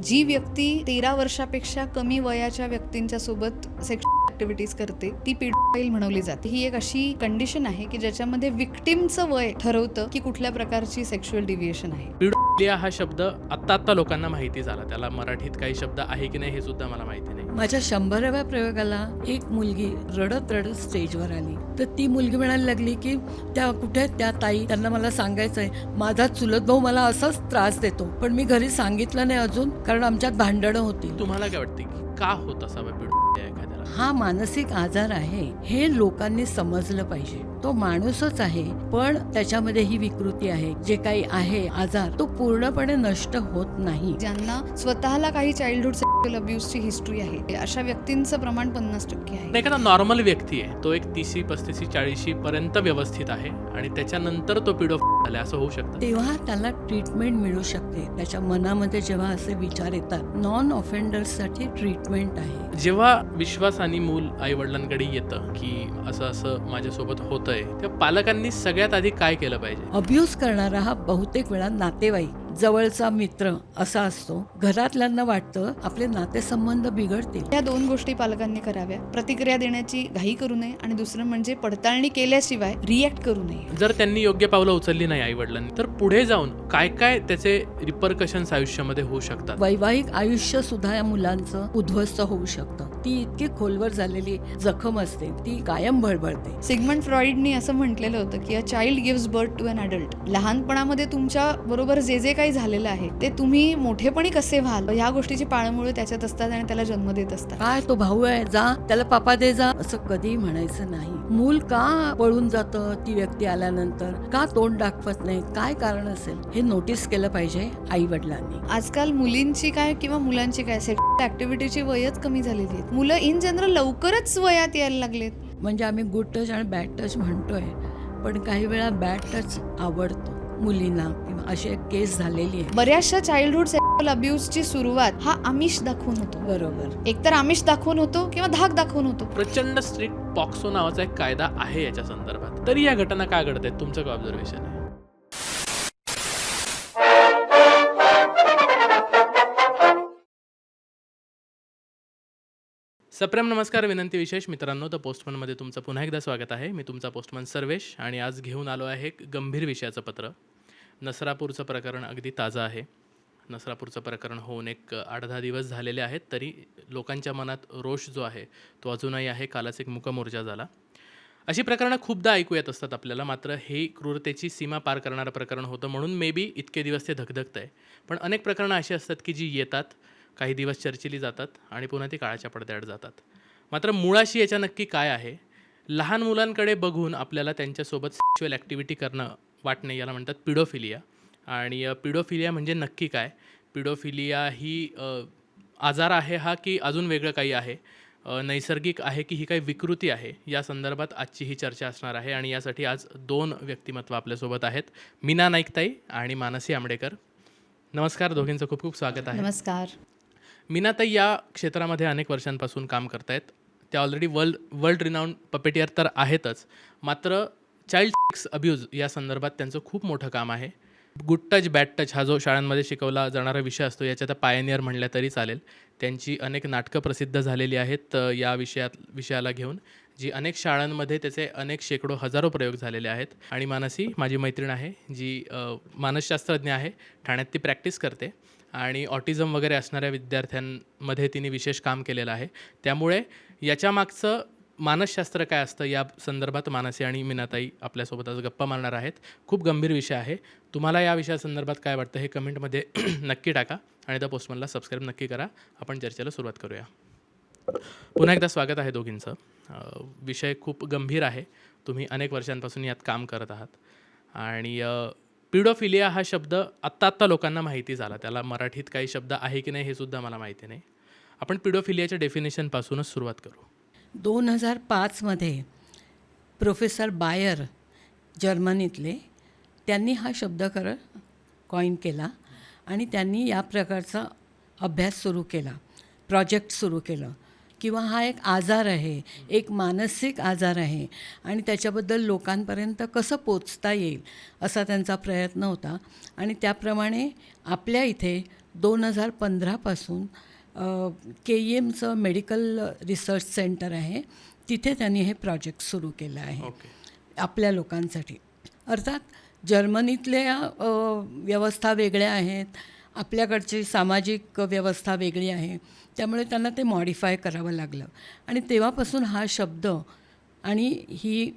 जी व्यक्ती 13 वर्षापेक्षा कमी वयाच्या व्यक्तींच्या सोबत सेक्शुअल ऍक्टिव्हिटीज करते ती पेडोफाईल म्हणवली जाते. ही एक अशी कंडिशन आहे की ज्याच्यामध्ये विक्टिमचं वय ठरवतं की कुठल्या प्रकारची सेक्शुअल डिव्हिएशन आहे. पिडोफिलिया हा शब्द आत्ता लोकांना माहिती झाला. त्याला मराठीत काही शब्द आहे की नाही हे सुद्धा मला माहिती नाही. माझ्या 100व्या प्रयोगाला एक मुलगी रडत रडत स्टेजवर आली. तर ती मुलगी म्हणायला लागली की त्या कुठे त्या ताई, त्यांना मला सांगायचंय, माझा चुलत भाऊ मला असाच त्रास देतो, पण मी घरी सांगितलं नाही अजून, कारण आमच्यात भांडणं होती. तुम्हाला काय वाटते की का होत असावा पिडोफिलिया एखाद्याला? हा मानसिक आजार आहे हे लोकांनी समजलं पाहिजे. तो माणूसच आहे, पण त्याच्यामध्ये ही विकृती आहे. जे काही आहे आजार तो पूर्णपणे नष्ट होत नाही. ज्यांना स्वतःला काही चाइल्डहुड सेक्शुअल अब्यूजची हिस्ट्री आहे अशा व्यक्तींचं प्रमाण 50% आहे. एखादा नॉर्मल व्यक्ती आहे, तो एक 30, 35, 40 पर्यंत व्यवस्थित आहे आणि त्याच्यानंतर तो पिडोफाईल झाला असं होऊ शकतं. तेव्हा त्याला ट्रीटमेंट मिळू शकते. त्याच्या मनामध्ये जेव्हा असे विचार येतात, नॉन ऑफेंडर्ससाठी ट्रीटमेंट आहे. जेव्हा विश्वासाने मूल आई वडिलांकडे येतं की असं असं माझ्यासोबत होतंय, तेव्हा पालकांनी सगळ्यात आधी काय केलं पाहिजे? अब्यूज करणारा हा बहुतेक वेळा नातेवाईक, जवळचा मित्र असा असतो. घरातल्यांना वाटतं आपले नातेसंबंध बिघडतील. या 2 गोष्टी पालकांनी कराव्या. प्रतिक्रिया देण्याची घाई करू नये आणि दुसरं म्हणजे पडताळणी केल्याशिवाय रिॲक्ट करू नये. जर त्यांनी योग्य पावलं उचलली नाही आई वडिलांनी, तर पुढे जाऊन काय काय त्याचे रिपरकशन्स आयुष्यामध्ये होऊ शकतात? वैवाहिक आयुष्य सुद्धा या मुलांचं उद्ध्वस्त होऊ शकतं. ती इतकी खोलवर झालेली जखम असते, ती कायम भळबळते. सिग्मंड फ्रॉइडनी असं म्हटलेलं होतं की a child gives birth to an adult. लहानपणामध्ये तुमच्या बरोबर जे जे काही झालेलं आहे ते तुम्ही मोठेपणी कसे व्हाल ह्या गोष्टीची पाळंमुळं त्याच्यात असतात आणि त्याला जन्म देत असतात. काय तो भाऊ आहे, जा त्याला पापा दे जा, असं कधी म्हणायचं नाही. मूल का पळून जातं ती व्यक्ती आल्यानंतर, का तोंड दाखवत नाही, काय कारण असेल हे नोटीस केलं पाहिजे आई वडिलांनी. आजकाल मुलींची काय किंवा मुलांची काय सेक्शुअल ऍक्टिव्हिटीची वयच कमी झालेली आहेत. मुलं इन जनरल लवकरच वयात यायला लागलेत. म्हणजे आम्ही गुड टच आणि बॅड टच म्हणतोय, पण काही वेळा बॅड टच आवडतो मुलींना, किंवा अशी एक केस झालेली आहे. बऱ्याचशा चाइल्डहुड सेक्शुअल अब्यूजची सुरुवात हा आमिष दाखवून होतो. बरोबर. एकतर आमिष दाखवून होतो किंवा धाक दाखवून होतो. प्रचंड स्ट्रिक्ट पॉक्सो नावाचा एक कायदा आहे याच्या संदर्भात. तरी या घटना काय घडत आहेत? तुमचं काय ऑब्झर्वेशन आहे? सप्रेम नमस्कार, विनंती विशेष मित्रांनो, द पोस्टमनमध्ये तुमचं पुन्हा एकदा स्वागत आहे. मी तुमचा पोस्टमन सर्वेश आणि आज घेऊन आलो आहे एक गंभीर विषयाचं पत्र. नसरापूरचं प्रकरण अगदी ताजं आहे. नसरापूरचं प्रकरण होऊन एक 8-10 दिवस झालेले आहेत, तरी लोकांच्या मनात रोष जो आहे तो अजूनही आहे. कालच एक मूकमोर्चा झाला. अशी प्रकरणं खूपदा ऐकू येत असतात आपल्याला, मात्र हे क्रूरतेची सीमा पार करणारं प्रकरण होतं म्हणून मे बी इतके दिवस ते धगधगतं आहे. पण अनेक प्रकरणं अशी असतात की जी येतात, काही दिवस चर्चेली जातात आणि पुन्हा ती काळाच्या पडद्याआड जातात. मात्र मुळाशी याच्या नक्की काय आहे? लहान मुलांकडे बघून आपल्याला त्यांच्यासोबत सेक्शुअल ॲक्टिव्हिटी करणं वाटणे, याला म्हणतात पिडोफिलिया. आणि पिडोफिलिया म्हणजे नक्की काय? पिडोफिलिया ही आजार आहे हा की अजून वेगळं काही आहे? नैसर्गिक आहे की ही काही विकृती आहे? या संदर्भात आजची ही चर्चा असणार आहे आणि यासाठी आज 2 व्यक्तिमत्व आपल्यासोबत आहेत. मीना नाईकताई आणि मानसी आंबडेकर. नमस्कार, दोघींचं खूप खूप स्वागत आहे. नमस्कार. मीनाताई या क्षेत्रामध्ये अनेक वर्षांपासून काम करतायत. त्या ऑलरेडी वर्ल्ड रिनाऊंड पपेटियर तर आहेतच, मात्र चाइल्ड सेक्स अब्यूज या संदर्भात त्यांचं खूप मोठं काम आहे. गुड टच बॅड टच हा जो शाळांमध्ये शिकवला जाणारा विषय असतो याच्या त्या पायनियर म्हणल्या तरी चालेल. त्यांची अनेक नाटकं प्रसिद्ध झालेली आहेत या विषयाला घेऊन, जी अनेक शाळांमध्ये त्याचे अनेक शेकडो हजारो प्रयोग झालेले आहेत. आणि मानसी माझी मैत्रीण आहे, जी मानसशास्त्रज्ञ आहे. ठाण्यात ती प्रॅक्टिस करते आणि ऑटिझम वगैरे असणाऱ्या विद्यार्थ्यांमध्ये तिने विशेष काम केलेलं आहे. त्यामुळे याच्या मागचं मानसशास्त्र काय असतं या संदर्भात मानसी आणि मीनाताई आपल्यासोबत आज गप्पा मारणार आहेत. खूप गंभीर विषय आहे. तुम्हाला या विषयासंदर्भात काय वाटतं हे कमेंटमध्ये नक्की टाका आणि द पोस्टमनला सबस्क्राईब नक्की करा. आपण चर्चेला सुरुवात करूया. पुन्हा एकदा स्वागत आहे दोघींचं. विषय खूप गंभीर आहे. तुम्ही अनेक वर्षांपासून यात काम करत आहात आणि पिडोफिलिया हा शब्द आत्ता लोकांना माहिती झाला. त्याला मराठीत काही शब्द आहे की नाही हे सुद्धा मला माहिती नाही. आपण पिडोफिलियाच्या डेफिनेशनपासूनच सुरुवात करू. 2005 प्रोफेसर बायर, जर्मनीतले, त्यांनी हा शब्द कॉइन केला आणि त्यांनी या प्रकारचा अभ्यास सुरू केला, प्रोजेक्ट सुरू केलं. किंवा हा एक आजार आहे, एक मानसिक आजार आहे आणि त्याच्याबद्दल लोकांपर्यंत कसं पोचता येईल असा त्यांचा प्रयत्न होता. आणि त्याप्रमाणे आपल्या इथे 2015पासून KEMचं मेडिकल रिसर्च सेंटर आहे, तिथे त्यांनी हे प्रोजेक्ट सुरू केलं आहे आपल्या लोकांसाठी. अर्थात जर्मनीतल्या व्यवस्था वेगळ्या आहेत, आपल्याकडची सामाजिक व्यवस्था वेगळी आहे, त्यामुळे त्यांना ते मॉडिफाय करावं लागलं. आणि तेव्हापासून हा शब्द आणि ही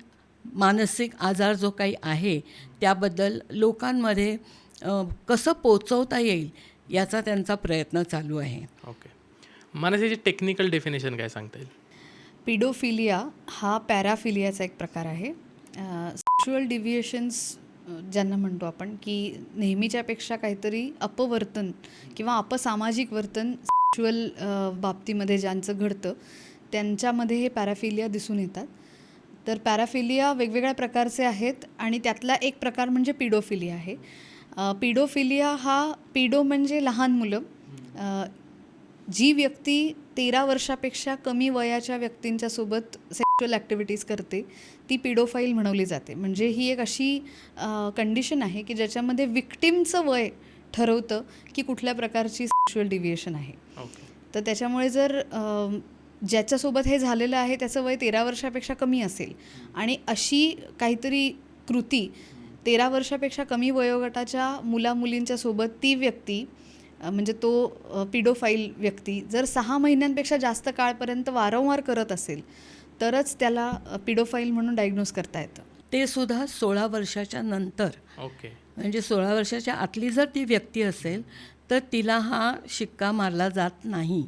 मानसिक आजार जो काही आहे त्याबद्दल लोकांमध्ये कसं पोचवता येईल याचा त्यांचा प्रयत्न चालू आहे. ओके. मला त्याची टेक्निकल डेफिनेशन काय सांगता येईल? पिडोफिलिया हा पॅराफिलियाचा एक प्रकार आहे. सेक्शुअल डिव्हिएशन्स ज्यांना म्हणतो आपण, की नेहमीच्यापेक्षा काहीतरी अपवर्तन किंवा अपसामाजिक वर्तन सेक्शुअल बाबतीमध्ये ज्यांचं घडतं त्यांच्यामध्ये हे पॅराफिलिया दिसून येतात. तर पॅराफिलिया वेगवेगळ्या प्रकारचे आहेत आणि त्यातला एक प्रकार म्हणजे पिडोफिलिया आहे. पिडोफिलिया हा पिडो म्हणजे लहान मुलं. जी व्यक्ती 13 वर्षापेक्षा कमी वयाच्या व्यक्तींच्या सोबत सेक्शुअल ॲक्टिव्हिटीज करते ती पिडोफाईल म्हणवली जाते. म्हणजे ही एक अशी कंडिशन आहे की ज्याच्यामध्ये विक्टिमचं वय ठरवतं की कुठल्या प्रकारची सेक्शुअल डिव्हिएशन आहे. तर त्याच्यामुळे जर ज्याच्यासोबत हे झालेलं आहे त्याचं वय 13 वर्षापेक्षा कमी असेल आणि अशी काहीतरी कृती 13 वर्षापेक्षा कमी वयोगटाच्या मुलामुलींच्या सोबत ती व्यक्ती म्हणजे तो पिडोफाईल व्यक्ती जर 6 महिन्यांपेक्षा जास्त काळपर्यंत वारंवार करत असेल तरच त्याला पिडोफाईल म्हणून डायग्नोज करता येतं. ते सुद्धा 16 वर्षाच्या नंतर. ओके. म्हणजे 16 वर्षाच्या आतली जर ती व्यक्ती असेल तर तिला हा शिक्का मारला जात नाही.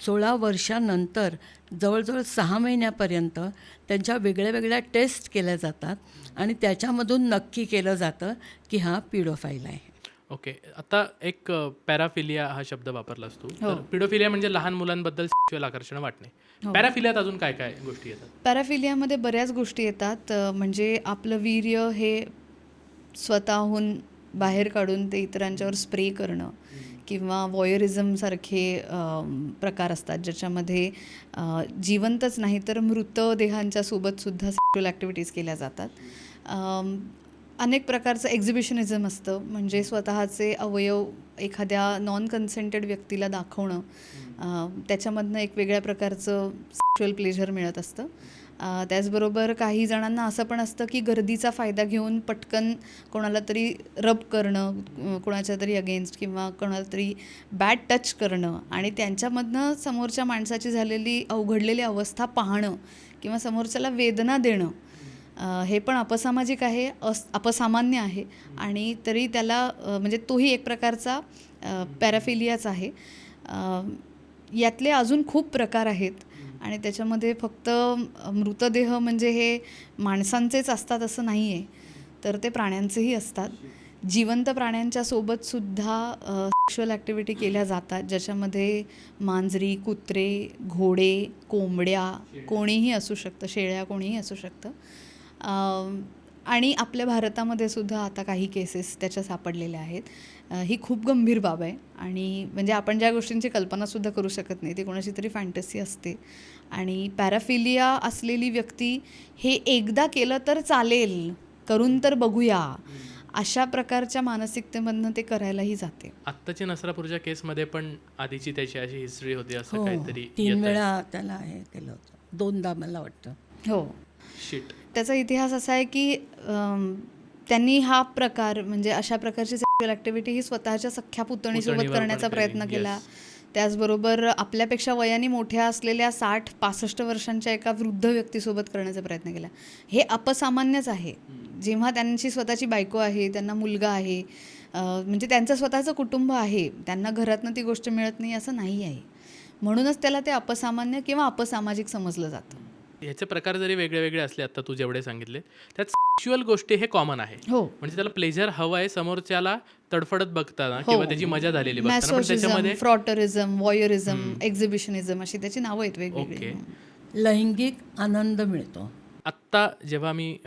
16 वर्षानंतर जवळजवळ 6 महिन्यापर्यंत त्यांच्या वेगळ्या वेगळ्या टेस्ट केल्या जातात आणि त्याच्यामधून नक्की केलं जातं की हा पिडोफाईल आहे. ओके. आता एक पॅराफिलिया हा शब्द वापरलास तू. तर पिडोफिलिया म्हणजे लहान मुलांबद्दल सेक्शुअल आकर्षण वाटणे. पॅराफिलियात अजून काय काय गोष्टी येतात? पॅराफिलियामध्ये बऱ्याच गोष्टी येतात. म्हणजे आपलं वीर्य हे स्वतःहून बाहेर काढून ते इतरांच्यावर स्प्रे करणं किंवा वॉयरिझमसारखे प्रकार असतात ज्याच्यामध्ये जिवंतच नाही तर मृतदेहांच्या सोबतसुद्धा सेक्शुअल ॲक्टिव्हिटीज केल्या जातात. अनेक प्रकारचं एक्झिबिशनिझम असतं. म्हणजे स्वतःचे अवयव एखाद्या नॉन कन्सेंटेड व्यक्तीला दाखवणं, त्याच्यामधनं एक वेगळ्या प्रकारचं सेक्शुअल प्लेजर मिळत असतं. त्याचबरोबर काही जणांना असं पण असतं की गर्दीचा फायदा घेऊन पटकन कोणाला तरी रब करणं, कोणाच्या तरी अगेन्स्ट किंवा कोणाला तरी बॅड टच करणं आणि त्यांच्यामधनं समोरच्या माणसाची झालेली अवघडलेली अवस्था पाहणं किंवा समोरच्याला वेदना देणं, हे पण अपसामाजिक आहे, अपसामान्य आहे आणि तरी त्याला म्हणजे तोही एक प्रकारचा पॅराफिलियाच आहे. यातले अजून खूप प्रकार आहेत आणि त्याच्यामध्ये फक्त मृतदेह म्हणजे हे माणसांचेच असतात असं नाही आहे, तर ते प्राण्यांचेही असतात. जिवंत प्राण्यांच्या सोबतसुद्धा सेक्शुअल ॲक्टिव्हिटी केल्या जातात ज्याच्यामध्ये मांजरी, कुत्रे, घोडे, कोंबड्या, कोणीही असू शकतं, शेळ्या कोणीही असू शकतं. आणि आपल्या भारतामध्ये सुद्धा आता काही केसेस त्याच्या सापडलेल्या आहेत. ही खूप गंभीर बाब आहे आणि म्हणजे आपण ज्या गोष्टींची कल्पनासुद्धा करू शकत नाही ती कोणाची तरी फॅन्टसी असते. आणि पॅराफिलिया असलेली व्यक्ती हे एकदा केलं तर चालेल, करून तर बघूया, अशा प्रकारच्या मानसिकतेमधनं ते करायलाही जाते. आत्ताची नसरापूरच्या केसमध्ये पण आधीची त्याची अशी हिस्ट्री होती असं काहीतरी 3 वेळा त्याला हे केलं होतं, 2दा मला वाटतं. हो. शिट. त्याचा इतिहास असा आहे की त्यांनी हा प्रकार म्हणजे अशा प्रकारची सेक्शुअल ॲक्टिव्हिटी ही स्वतःच्या सख्ख्या पुतणीसोबत करण्याचा प्रयत्न केला. त्याचबरोबर आपल्यापेक्षा वयाने मोठ्या असलेल्या 60-65 वर्षांच्या एका वृद्ध व्यक्तीसोबत करण्याचा प्रयत्न केला. हे अपसामान्यच आहे. जेव्हा त्यांची स्वतःची बायको आहे, त्यांना मुलगा आहे, म्हणजे त्यांचं स्वतःचं कुटुंब आहे, त्यांना घरातनं ती गोष्ट मिळत नाही असं नाही आहे. म्हणूनच त्याला ते अपसामान्य किंवा अपसामाजिक समजलं जातं. ह्याचे प्रकार जरी वेगळे वेगळे असले, आता तू जेवढे सांगितले त्यात सेक्शुअल गोष्टी हे कॉमन आहे. हो. म्हणजे त्याला प्लेजर हवं आहे समोरच्याला तडफडत बघताना किंवा त्याची मजा झालेली बघताना, पण मॅसोचिझम, त्याच्यामध्ये फ्रॉटरिझम, वॉयरिझम, एक्झिबिशनिझम अशी त्याची नावं आहेत वेगवेगळी. लैंगिक आनंद मिळतो. आत्ता जेव्हा मी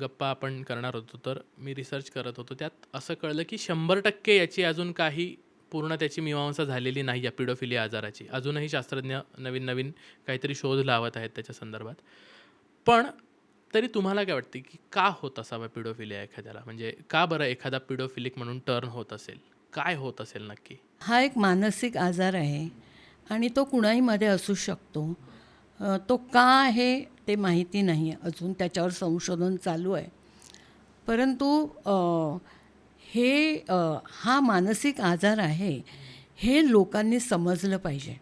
गप्पा आपण करणार होतो तर मी रिसर्च करत होतो, त्यात असं कळलं की 100% याची अजून काही पूर्ण त्याची मीमांसा झालेली नाही आहे पिडोफिलिया आजाराची. अजूनही शास्त्रज्ञ नवीन नवीन काहीतरी शोध लावत आहेत त्याच्या संदर्भात. पण तरी तुम्हाला काय वाटते की का होत असावा पिडोफिलिया एखाद्याला? म्हणजे का बरं एखादा पिडोफिलिक म्हणून टर्न होत असेल? काय होत असेल नक्की? हा एक मानसिक आजार आहे आणि तो कुणाहीमध्ये असू शकतो. तो का आहे ते माहिती नाही आहे, अजून त्याच्यावर संशोधन चालू आहे. परंतु हा मानसिक आजार आहे हे लोकांनी समजलं पाहिजे.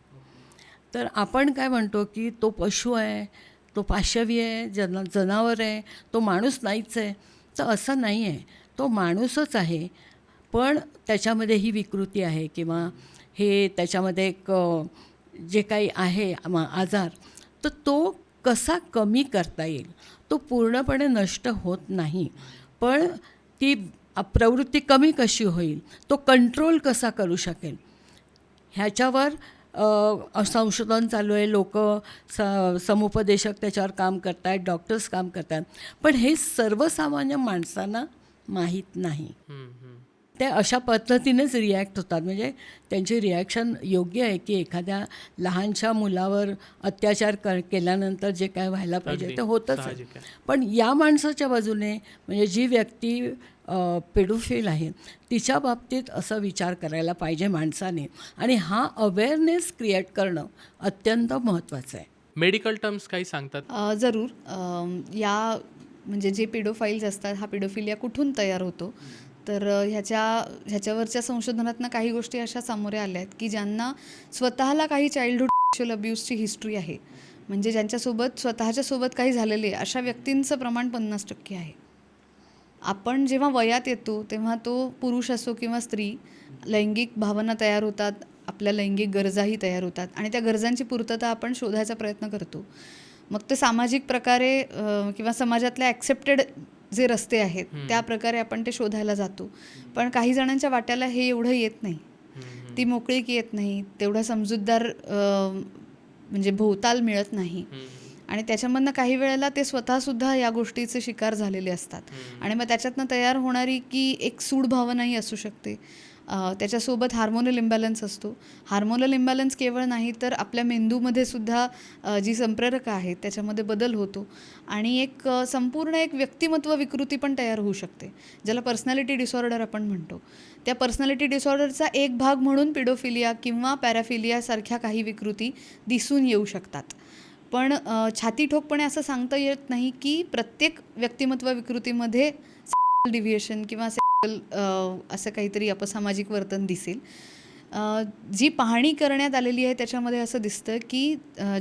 तर आपण काय म्हणतो की तो पशु आहे, तो पाशवी आहे, जनावर आहे, तो माणूस नाहीच आहे. तर असं नाही आहे, तो माणूसच आहे, पण त्याच्यामध्ये ही विकृती आहे किंवा हे त्याच्यामध्ये एक जे काही आहे आजार, तर तो कसा कमी करता येईल. तो पूर्णपणे नष्ट होत नाही, पण ती प्रवृत्ती कमी कशी होईल, तो कंट्रोल कसा करू शकेल, ह्याच्यावर संशोधन चालू आहे. लोक समुपदेशक त्याच्यावर काम करत आहेत, डॉक्टर्स काम करत आहेत, पण हे सर्वसामान्य माणसांना माहीत नाही. ते अशा पद्धतीनेच रिॲक्ट होतात. म्हणजे त्यांची रिॲक्शन योग्य आहे की एखाद्या लहानशा मुलावर अत्याचार केल्यानंतर जे काय व्हायला पाहिजे ते होतच आहे. पण या माणसाच्या बाजूने म्हणजे जी व्यक्ती पेडोफिल आहे तिच्या बाबतीत असा विचार करायला पाहिजे माणसाने, आणि हा अवेअरनेस क्रिएट करणं अत्यंत महत्त्वाचं आहे. मेडिकल टर्म्स काही सांगतात? जरूर. म्हणजे जे पेडोफाईल्स असतात, हा पेडोफिलिया कुठून तयार होतो, तर ह्याच्यावरच्या संशोधनातनं काही गोष्टी अशा सामोरे आल्या आहेत की ज्यांना स्वतःला काही चाइल्डहुड सेक्शुअल अब्यूजची हिस्ट्री आहे, म्हणजे ज्यांच्यासोबत स्वतःच्यासोबत काही झालेले आहे, अशा व्यक्तींचं प्रमाण 50% आहे. आपण जेव्हा वयात येतो तेव्हा तो पुरुष असो किंवा स्त्री, लैंगिक भावना तयार होतात, आपल्या लैंगिक गरजाही तयार होतात आणि त्या गरजांची पूर्तता आपण शोधायचा प्रयत्न करतो. मग ते सामाजिक प्रकारे किंवा समाजातल्या ॲक्सेप्टेड जे रस्ते आहेत त्या प्रकारे आपण ते शोधायला जातो. पण काही जणांच्या वाट्याला हे एवढं येत नाही, ती मोकळीक येत नाही, तेवढा समजूतदार म्हणजे भोवताल मिळत नाही, आणि त्याच्यामधनं काही वेळेला ते स्वतःसुद्धा या गोष्टीचे शिकार झालेले असतात. आणि मग त्याच्यातनं तयार होणारी की एक सूड भावनाही असू शकते. त्याच्यासोबत हार्मोनल इम्बॅलन्स असतो. हार्मोनल इम्बॅलन्स केवळ नाही तर आपल्या मेंदूमध्ये सुद्धा जी संप्रेरकं आहेत त्याच्यामध्ये बदल होतो आणि एक संपूर्ण एक व्यक्तिमत्व विकृती पण तयार होऊ शकते, ज्याला पर्सनॅलिटी डिसऑर्डर आपण म्हणतो. त्या पर्सनॅलिटी डिसऑर्डरचा एक भाग म्हणून पिडोफिलिया किंवा पॅराफिलियासारख्या काही विकृती दिसून येऊ शकतात. पण छाती ठोकपणे असं सांगता येत नाही की प्रत्येक व्यक्तिमत्व विकृतीमध्ये सेक्शुअल डिव्हिएशन किंवा असं काहीतरी अपसामाजिक वर्तन दिसेल. जी पाहणी करण्यात आलेली आहे त्याच्यामध्ये असं दिसतं की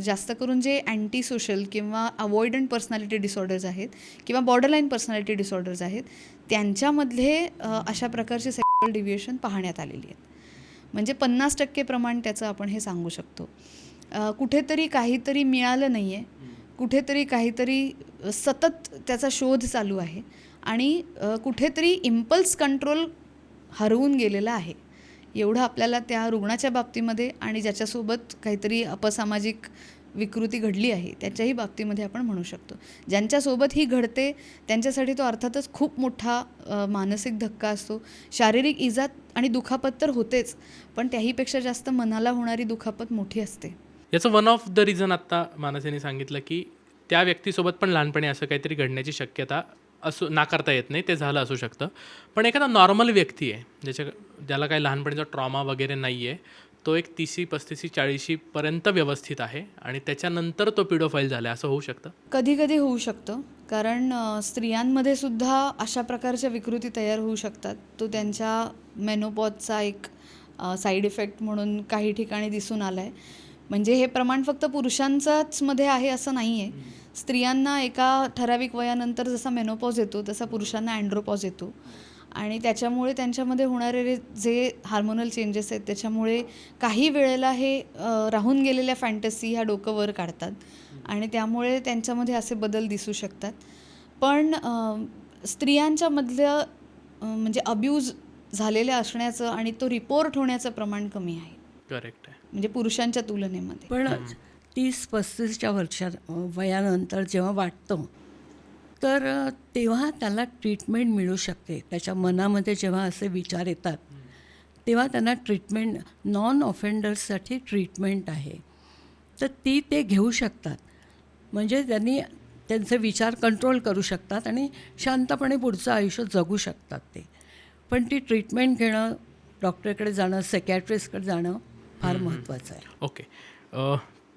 जास्त करून जे अँटी सोशल किंवा अवॉइडंट पर्सनॅलिटी डिसऑर्डर्स आहेत किंवा बॉर्डरलाईन पर्सनॅलिटी डिसऑर्डर्स आहेत, त्यांच्यामध्ये अशा प्रकारचे सेक्शुअल डिव्हिएशन पाहण्यात आलेली आहेत. म्हणजे 50% प्रमाण त्याचं आपण हे सांगू शकतो. कुठेतरी काहीतरी मिळालं नाही आहे, कुठेतरी काहीतरी सतत त्याचा शोध चालू आहे आणि कुठेतरी इम्पल्स कंट्रोल हरवून गेलेला आहे, एवढं आपल्याला त्या रुग्णाच्या बाबतीमध्ये आणि ज्याच्यासोबत काहीतरी अपसामाजिक विकृती घडली आहे त्याच्याही बाबतीमध्ये आपण म्हणू शकतो. ज्यांच्यासोबत ही घडते त्यांच्यासाठी तो अर्थातच खूप मोठा मानसिक धक्का असतो. शारीरिक इजा आणि दुखापत तर होतेच, पण त्याहीपेक्षा जास्त मनाला होणारी दुखापत मोठी असते. याचं वन ऑफ द रिझन आत्ता मानसीने सांगितलं की त्या व्यक्तीसोबत पण लहानपणी असं काहीतरी घडण्याची शक्यता नाकारता येत नाही, ते झालं असू शकतं. पण एखादा नॉर्मल व्यक्ती आहे ज्याला काही लहानपणीचा ट्रॉमा वगैरे नाही आहे, तो एक 30, 35, 40पर्यंत व्यवस्थित आहे आणि त्याच्यानंतर तो पिडोफाईल झाला, असं होऊ शकतं? कधी कधी होऊ शकतं, कारण स्त्रियांमध्ये सुद्धा अशा प्रकारच्या विकृती तयार होऊ शकतात. तो त्यांच्या मेनोपॉजचा एक साईड इफेक्ट म्हणून काही ठिकाणी दिसून आला आहे. म्हणजे हे प्रमाण फक्त पुरुषांचाच मध्ये आहे असं नाही आहे. स्त्रियांना एका ठराविक वयानंतर जसा मेनोपॉज येतो तसा पुरुषांना अँड्रोपॉज येतो आणि त्याच्यामुळे त्यांच्यामध्ये होणारे जे हार्मोनल चेंजेस आहेत त्याच्यामुळे काही वेळेला हे राहून गेलेल्या फॅन्टसी ह्या डोकं वर काढतात आणि त्यामुळे त्यांच्यामध्ये असे बदल दिसू शकतात. पण स्त्रियांच्या मधलं म्हणजे अब्यूज झालेल्या असण्याचं आणि तो रिपोर्ट होण्याचं प्रमाण कमी आहे. करेक्ट आहे. म्हणजे पुरुषांच्या तुलनेमध्ये. पण 30-35च्या वर्षात वयानंतर जेव्हा वाटतं तर तेव्हा त्याला ट्रीटमेंट मिळू शकते. त्याच्या मनामध्ये जेव्हा असे विचार येतात तेव्हा त्यांना ट्रीटमेंट नॉन ऑफेंडर्ससाठी ट्रीटमेंट आहे, तर ती ते घेऊ शकतात. म्हणजे त्यांनी त्यांचे विचार कंट्रोल करू शकतात आणि शांतपणे पुढचं आयुष्य जगू शकतात ते. पण ती ट्रीटमेंट घेणं, डॉक्टरकडे जाणं, सेकॅट्रिस्टकडे जाणं फार महत्त्वाचं आहे. ओके.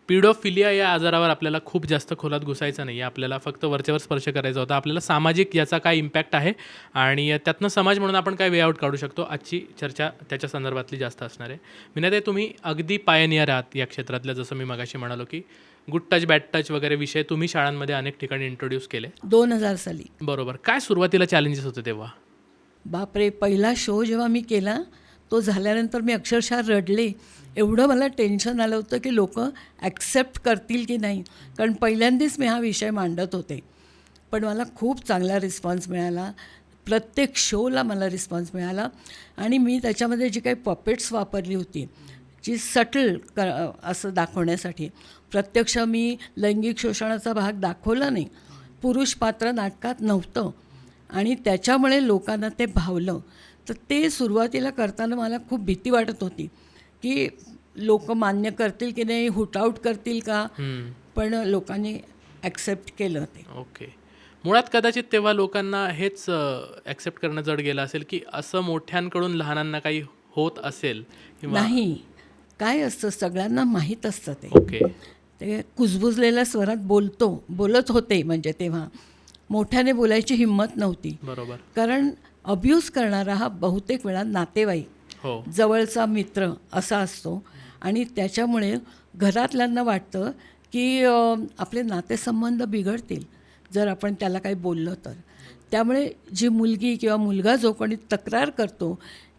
पिडोफिलिया या आजारावर आपल्याला खूप जास्त खोलात घुसायचं नाही आहे. आपल्याला फक्त वरच्यावर स्पर्श करायचा होता. आपल्याला सामाजिक याचा काय इम्पॅक्ट आहे आणि त्यातनं समाज म्हणून आपण काय वे आउट काढू शकतो, आजची चर्चा त्याच्या संदर्भातली जास्त असणार आहे. विनाताई, तुम्ही अगदी पायनियर आहात या क्षेत्रातल्या. जसं मी मगाशी म्हणालो की गुड टच, बॅड टच वगैरे विषय तुम्ही शाळांमध्ये अनेक ठिकाणी इंट्रोड्यूस केले. 2000 साली. बरोबर. काय सुरुवातीला चॅलेंजेस होते तेव्हा? बापरे, पहिला शो जेव्हा मी केला तो झाल्यानंतर मी अक्षरशः रडले. एवढं मला टेन्शन आलं होतं की लोक ॲक्सेप्ट करतील की नाही, कारण पहिल्यांदाच मी हा विषय मांडत होते. पण मला खूप चांगला रिस्पॉन्स मिळाला. प्रत्येक शोला मला रिस्पॉन्स मिळाला आणि मी त्याच्यामध्ये जी काही पपेट्स वापरली होती, जी सटल असं दाखवण्यासाठी, प्रत्यक्ष मी लैंगिक शोषणाचा भाग दाखवला नाही, पुरुष पात्र नाटकात नव्हतं आणि त्याच्यामुळे लोकांना ते भावलं. तर ते सुरुवातीला करताना मला खूप भीती वाटत होती की लोक मान्य करतील की नाही, हुटआउट करतील का, पण लोकांनी ॲक्सेप्ट केलं ते. ओके. मुळात कदाचित तेव्हा लोकांना हेच ॲक्सेप्ट करणं जड गेलं असेल की असं मोठ्यांकडून लहानांना काही होत असेल किंवा नाही. काय असतं, सगळ्यांना माहीत असतं ते. ओके. ते कुजबुजलेल्या स्वरात बोलत होते. म्हणजे तेव्हा मोठ्याने बोलायची हिंमत नव्हती. बरोबर. कारण अब्यूज करणारा हा बहुतेक वेळा नातेवाईक, हो, जवळचा मित्र असा असतो आणि त्याच्यामुळे घरातल्यांना वाटतं की आपले नातेसंबंध बिघडतील जर आपण त्याला काही बोललं तर. त्यामुळे जी मुलगी किंवा मुलगा जो कोणी तक्रार करतो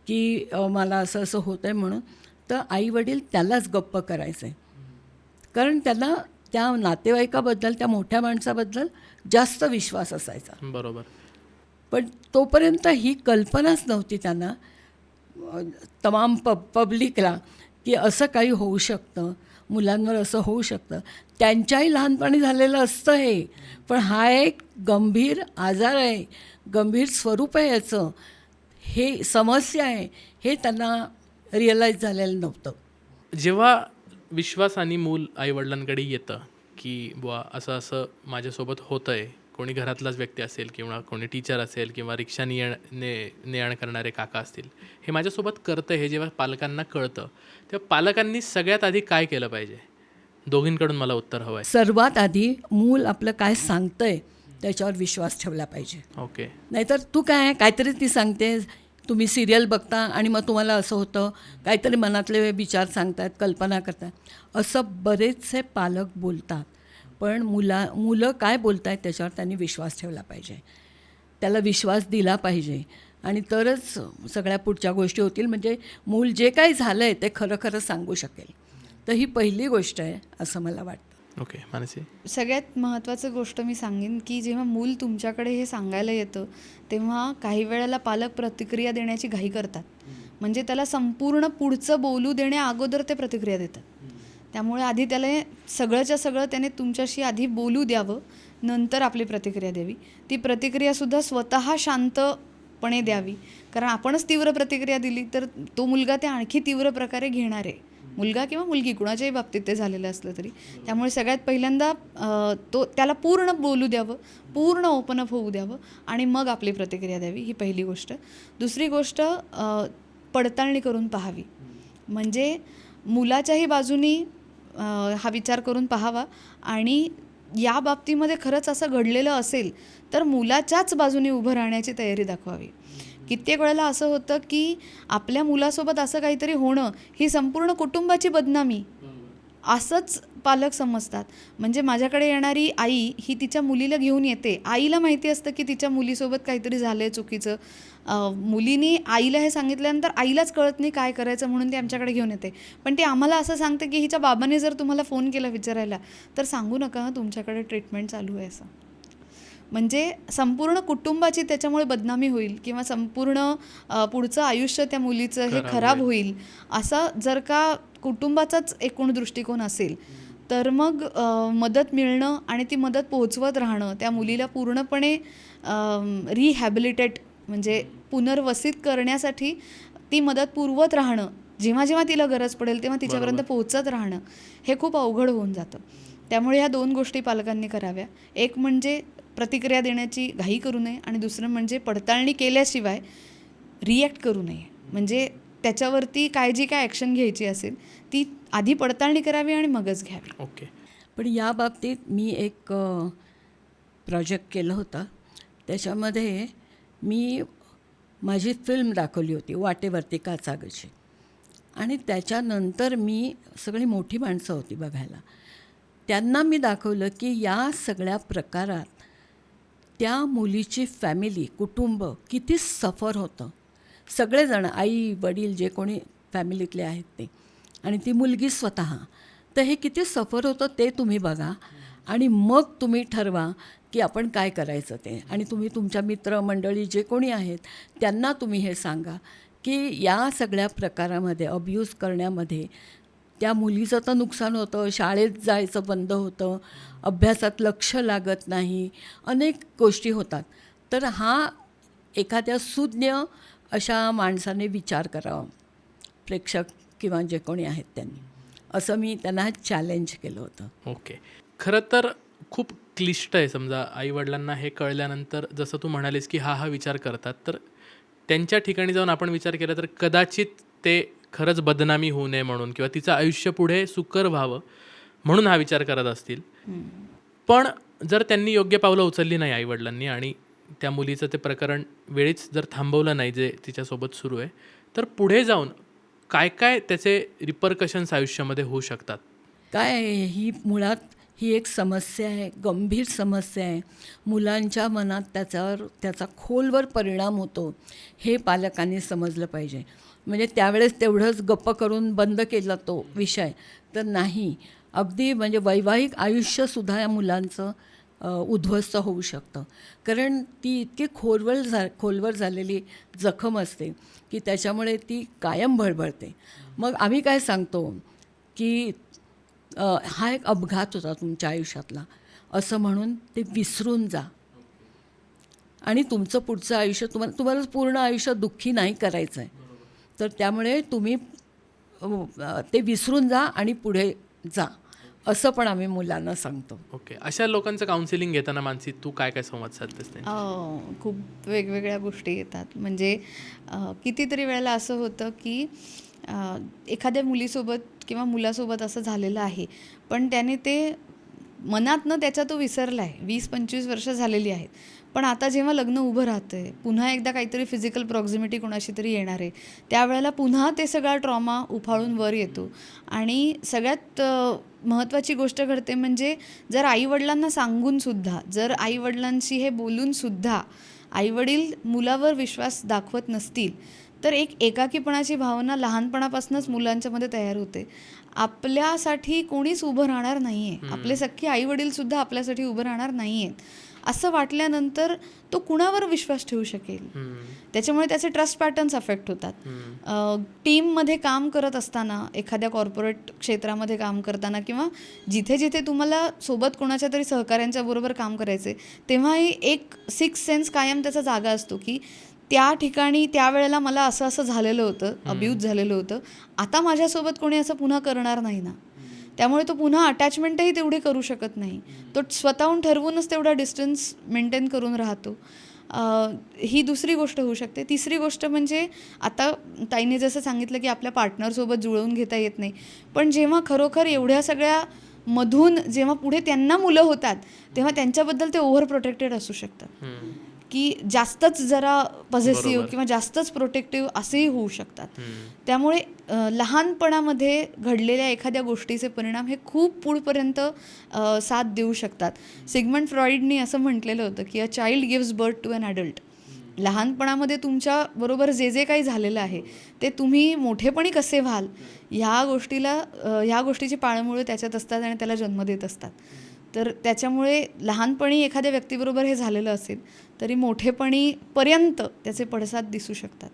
की मला असं असं होतं आहे म्हणून, तर आईवडील त्यालाच गप्प करायचे. कारण त्यांना त्या नातेवाईकाबद्दल, त्या मोठ्या माणसाबद्दल जास्त विश्वास असायचा. बरोबर. पण तोपर्यंत ही कल्पनाच नव्हती त्यांना, तमाम पब्लिकला, की असं काही होऊ शकतं, मुलांवर असं होऊ शकतं. त्यांच्याही लहानपणी झालेलं असतं हे, पण हा एक गंभीर आजार आहे, गंभीर स्वरूप आहे याचं, हे समस्या आहे, हे त्यांना रिअलाईज झालेलं नव्हतं. जेव्हा विश्वासाने मूल आईवडिलांकडे येतं की बुवा असं असं माझ्यासोबत होतं आहे, कोणी घरातलाच व्यक्ती असेल किंवा कोणी टीचर असेल किंवा रिक्षाने ने आण करणारे काका असतील, हे माझ्यासोबत करतं, हे जेव्हा पालकांना कळतं तेव्हा पालकांनी सगळ्यात आधी काय केलं पाहिजे? दोघींकडून मला उत्तर हवं आहे. सर्वात आधी मूल आपलं काय सांगतंय त्याच्यावर विश्वास ठेवला पाहिजे. ओके. नाहीतर तू काय काहीतरी ती सांगते, तुम्ही सिरियल बघता आणि मग तुम्हाला असं होतं, काहीतरी मनातले विचार सांगतात, कल्पना करतात, असं बरेचसे पालक बोलतात. पण मुलं काय बोलत आहेत त्याच्यावर त्यांनी विश्वास ठेवला पाहिजे, त्याला विश्वास दिला पाहिजे आणि तरच सगळ्या पुढच्या गोष्टी होतील. म्हणजे मूल जे काही झालं आहे ते खरं खरं सांगू शकेल. तर ही पहिली गोष्ट आहे असं मला वाटतं. ओके. मानसी? सगळ्यात महत्त्वाचं गोष्ट मी सांगेन की जेव्हा मूल तुमच्याकडे हे सांगायला येतं तेव्हा काही वेळेला पालक प्रतिक्रिया देण्याची घाई करतात. म्हणजे त्याला संपूर्ण पुढचं बोलू देण्या अगोदर ते प्रतिक्रिया देतात. त्यामुळे आधी त्याला सगळंच्या सगळं त्याने तुमच्याशी आधी बोलू द्यावं, नंतर आपली प्रतिक्रिया द्यावी. ती प्रतिक्रियासुद्धा स्वतः शांतपणे द्यावी, कारण आपणच तीव्र प्रतिक्रिया दिली तर तो मुलगा ते आणखी तीव्र प्रकारे घेणार आहे, मुलगा किंवा मुलगी कुणाच्याही बाबतीत ते झालेलं असलं तरी. त्यामुळे सगळ्यात पहिल्यांदा त्याला पूर्ण बोलू द्यावं, पूर्ण ओपन अप होऊ द्यावं आणि मग आपली प्रतिक्रिया द्यावी. ही पहिली गोष्ट. दुसरी गोष्ट, पडताळणी करून पाहावी. म्हणजे मुलाच्याही बाजूनी हा विचार करून पाहावा आणि या बाबतीमध्ये खरंच असं घडलेलं असेल तर मुलाच्याच बाजूने उभं राहण्याची तयारी दाखवावी. कित्येक वेळेला असं होतं की आपल्या मुलासोबत असं काहीतरी होणं ही संपूर्ण कुटुंबाची बदनामी असंच पालक समजतात. म्हणजे माझ्याकडे येणारी आई ही तिच्या मुलीला घेऊन येते, आईला माहिती असतं की तिच्या मुलीसोबत काहीतरी झालं आहे चुकीचं. मुलीने आईला हे सांगितल्यानंतर आईलाच कळत नाही काय करायचं म्हणून ती आमच्याकडे घेऊन येते. पण ती आम्हाला असं सांगते की हिच्या बाबाने जर तुम्हाला फोन केला विचारायला तर सांगू नका तुमच्याकडे ट्रीटमेंट चालू आहे असं. म्हणजे संपूर्ण कुटुंबाची त्याच्यामुळे बदनामी होईल किंवा संपूर्ण पुढचं आयुष्य त्या मुलीचं हे खराब होईल. असा जर का कुटुंबाचाच एकूण दृष्टिकोन असेल तर मग मदत मिळणं आणि ती मदत पोहोचवत राहणं, त्या मुलीला पूर्णपणे रिहॅबिलिटेट म्हणजे पुनर्वसित करण्यासाठी ती मदत पुरवत राहणं, जेव्हा जेव्हा तिला गरज पडेल तेव्हा तिच्यापर्यंत पोहोचत राहणं, हे खूप अवघड होऊन जातं. त्यामुळे ह्या 2 गोष्टी पालकांनी कराव्या. एक म्हणजे प्रतिक्रिया देण्याची घाई करू नये, आणि दुसरं म्हणजे पडताळणी केल्याशिवाय रिॲक्ट करू नये. म्हणजे त्याच्यावरती जी काय ॲक्शन घ्यायची असेल ती आधी पडताळणी करावी आणि मगच घ्यावी. ओके. पण या बाबतीत मी एक प्रोजेक्ट केलं होतं. त्याच्यामध्ये मी माझी फिल्म दाखवली होती, वाटेवरती काचागची. आणि त्याच्यानंतर मी सगळी मोठी माणसं होती बघायला, त्यांना मी दाखवलं की या सगळ्या प्रकारात त्या मुलीची फॅमिली, कुटुंब किती सफर होतं. सगळेजण, आई वडील जे कोणी फॅमिलीतले आहेत ते, आणि ती मुलगी स्वतः. तर हे किती सफर होतं ते तुम्ही बघा, आणि मग तुम्ही ठरवा की आपण काय करायचं ते. आणि तुम्ही तुमच्या मित्रमंडळी जे कोणी आहेत त्यांना तुम्ही हे सांगा की या सगळ्या प्रकारामध्ये, अब्यूज करण्यामध्ये त्या मुलीचं तर नुकसान होतं, शाळेत जायचं बंद होतं, अभ्यासात लक्ष लागत नाही, अनेक गोष्टी होतात. तर हा एखाद्या सुज्ञ अशा माणसाने विचार करावा, प्रेक्षक किंवा जे कोणी आहेत त्यांनी. असं मी त्यांना चॅलेंज केलं होतं. ओके. खरं तर खूप क्लिष्ट आहे. समजा आईवडिलांना हे कळल्यानंतर, जसं तू म्हणालीस की हा विचार करतात, तर त्यांच्या ठिकाणी जाऊन आपण विचार केला तर कदाचित ते खरंच बदनामी होऊ नये म्हणून, किंवा तिचं आयुष्य पुढे सुकर व्हावं म्हणून हा विचार करत असतील. पण जर त्यांनी योग्य पावलं उचलली नाही आईवडिलांनी, आणि त्या मुलीचं ते प्रकरण वेळीच जर थांबवलं नाही जे तिच्यासोबत सुरू आहे, तर पुढे जाऊन काय काय त्याचे रिपरकशन्स आयुष्यामध्ये होऊ शकतात? काय आहे, ही मुळात ही एक समस्या आहे, गंभीर समस्या आहे. मुलांच्या मनात त्याचा खोलवर परिणाम होतो, हे पालकांनी समजलं पाहिजे. म्हणजे त्यावेळेस तेवढंच गप्प करून बंद केला तो विषय तर नाही. अगदी म्हणजे वैवाहिक आयुष्यसुद्धा या मुलांचं उद्ध्वस्त होऊ शकतं. कारण ती इतकी खोलवर झालेली जखम असते की त्याच्यामुळे ती कायम भळबळते. मग आम्ही काय सांगतो की हा एक अपघात होता तुमच्या आयुष्यातला, असं म्हणून ते विसरून जा. आणि तुमचं पुढचं आयुष्य तुम्हाला पूर्ण आयुष्य दुःखी नाही करायचं आहे. तर त्यामुळे तुम्ही ते विसरून जा आणि पुढे जा, असं पण आम्ही मुलांना सांगतो. ओके. अशा लोकांचं काउन्सिलिंग घेताना मानसी तू काय काय संवाद साधतेस? खूप वेगवेगळ्या गोष्टी येतात. म्हणजे कितीतरी वेळेला असं होतं की एखाद्या मुलीसोबत किंवा मुलासोबत असं झालेलं आहे, पण त्याने ते मनातनं त्याचा तो विसरला आहे. 20-25 वर्ष झालेली आहेत, पण आता जेव्हा लग्न उभं राहतं आहे, पुन्हा एकदा काहीतरी फिजिकल प्रॉक्झिमिटी कोणाशी तरी येणार आहे, त्यावेळेला पुन्हा ते सगळा ट्रॉमा उफाळून वर येतो. आणि सगळ्यात महत्त्वाची गोष्ट घडते म्हणजे जर आईवडिलांना सांगूनसुद्धा, जर आईवडिलांशी हे बोलूनसुद्धा आईवडील मुलावर विश्वास दाखवत नसतील, तर एक एकाकीपणाची भावना लहानपणापासूनच मुलांच्यामध्ये तयार होते. आपल्यासाठी कोणीच उभं राहणार नाही आहे, आपले सख्खे आईवडीलसुद्धा आपल्यासाठी उभं राहणार नाही आहेत, असं वाटल्यानंतर तो कुणावर विश्वास ठेवू शकेल? त्याच्यामुळे त्याचे ट्रस्ट पॅटर्न्स अफेक्ट होतात. टीममध्ये काम करत असताना, एखाद्या कॉर्पोरेट क्षेत्रामध्ये काम करताना, किंवा जिथे जिथे तुम्हाला सोबत कोणाच्या तरी सहकाऱ्यांच्या बरोबर काम करायचे, तेव्हाही एक सिक्स सेन्स कायम त्याचा जागा असतो की त्या ठिकाणी त्यावेळेला मला असं असं झालेलं होतं, अब्यूज झालेलं होतं, आता माझ्यासोबत कोणी असं पुन्हा करणार नाही ना. त्यामुळे तो पुन्हा अटॅचमेंटही तेवढी करू शकत नाही. तो स्वतःहून ठरवूनच तेवढा डिस्टन्स मेंटेन करून राहतो. ही दुसरी गोष्ट होऊ शकते. तिसरी गोष्ट म्हणजे आता ताईने जसं सांगितलं की आपल्या पार्टनरसोबत जुळवून घेता येत नाही, पण जेव्हा खरोखर एवढ्या सगळ्या मधून जेव्हा पुढे त्यांना मुलं होतात, तेव्हा त्यांच्याबद्दल ते ओव्हर प्रोटेक्टेड असू शकतात, की जास्तच जरा पॉझेसिव्ह किंवा जास्तच प्रोटेक्टिव्ह असेही होऊ शकतात. त्यामुळे लहानपणामध्ये घडलेल्या एखाद्या गोष्टीचे परिणाम हे खूप पुढपर्यंत साथ देऊ शकतात. सिग्मंड फ्रॉइडनी असं म्हटलेलं होतं की a child gives birth to an adult. लहानपणामध्ये तुमच्या बरोबर जे जे काही झालेलं आहे ते तुम्ही मोठेपणी कसे व्हाल ह्या गोष्टीची पाळंमुळं त्याच्यात असतात आणि त्याला जन्म देत असतात. तर त्याच्यामुळे लहानपणी एखाद्या व्यक्तीबरोबर हे झालेलं असेल तरी मोठेपणीपर्यंत त्याचे पडसाद दिसू शकतात.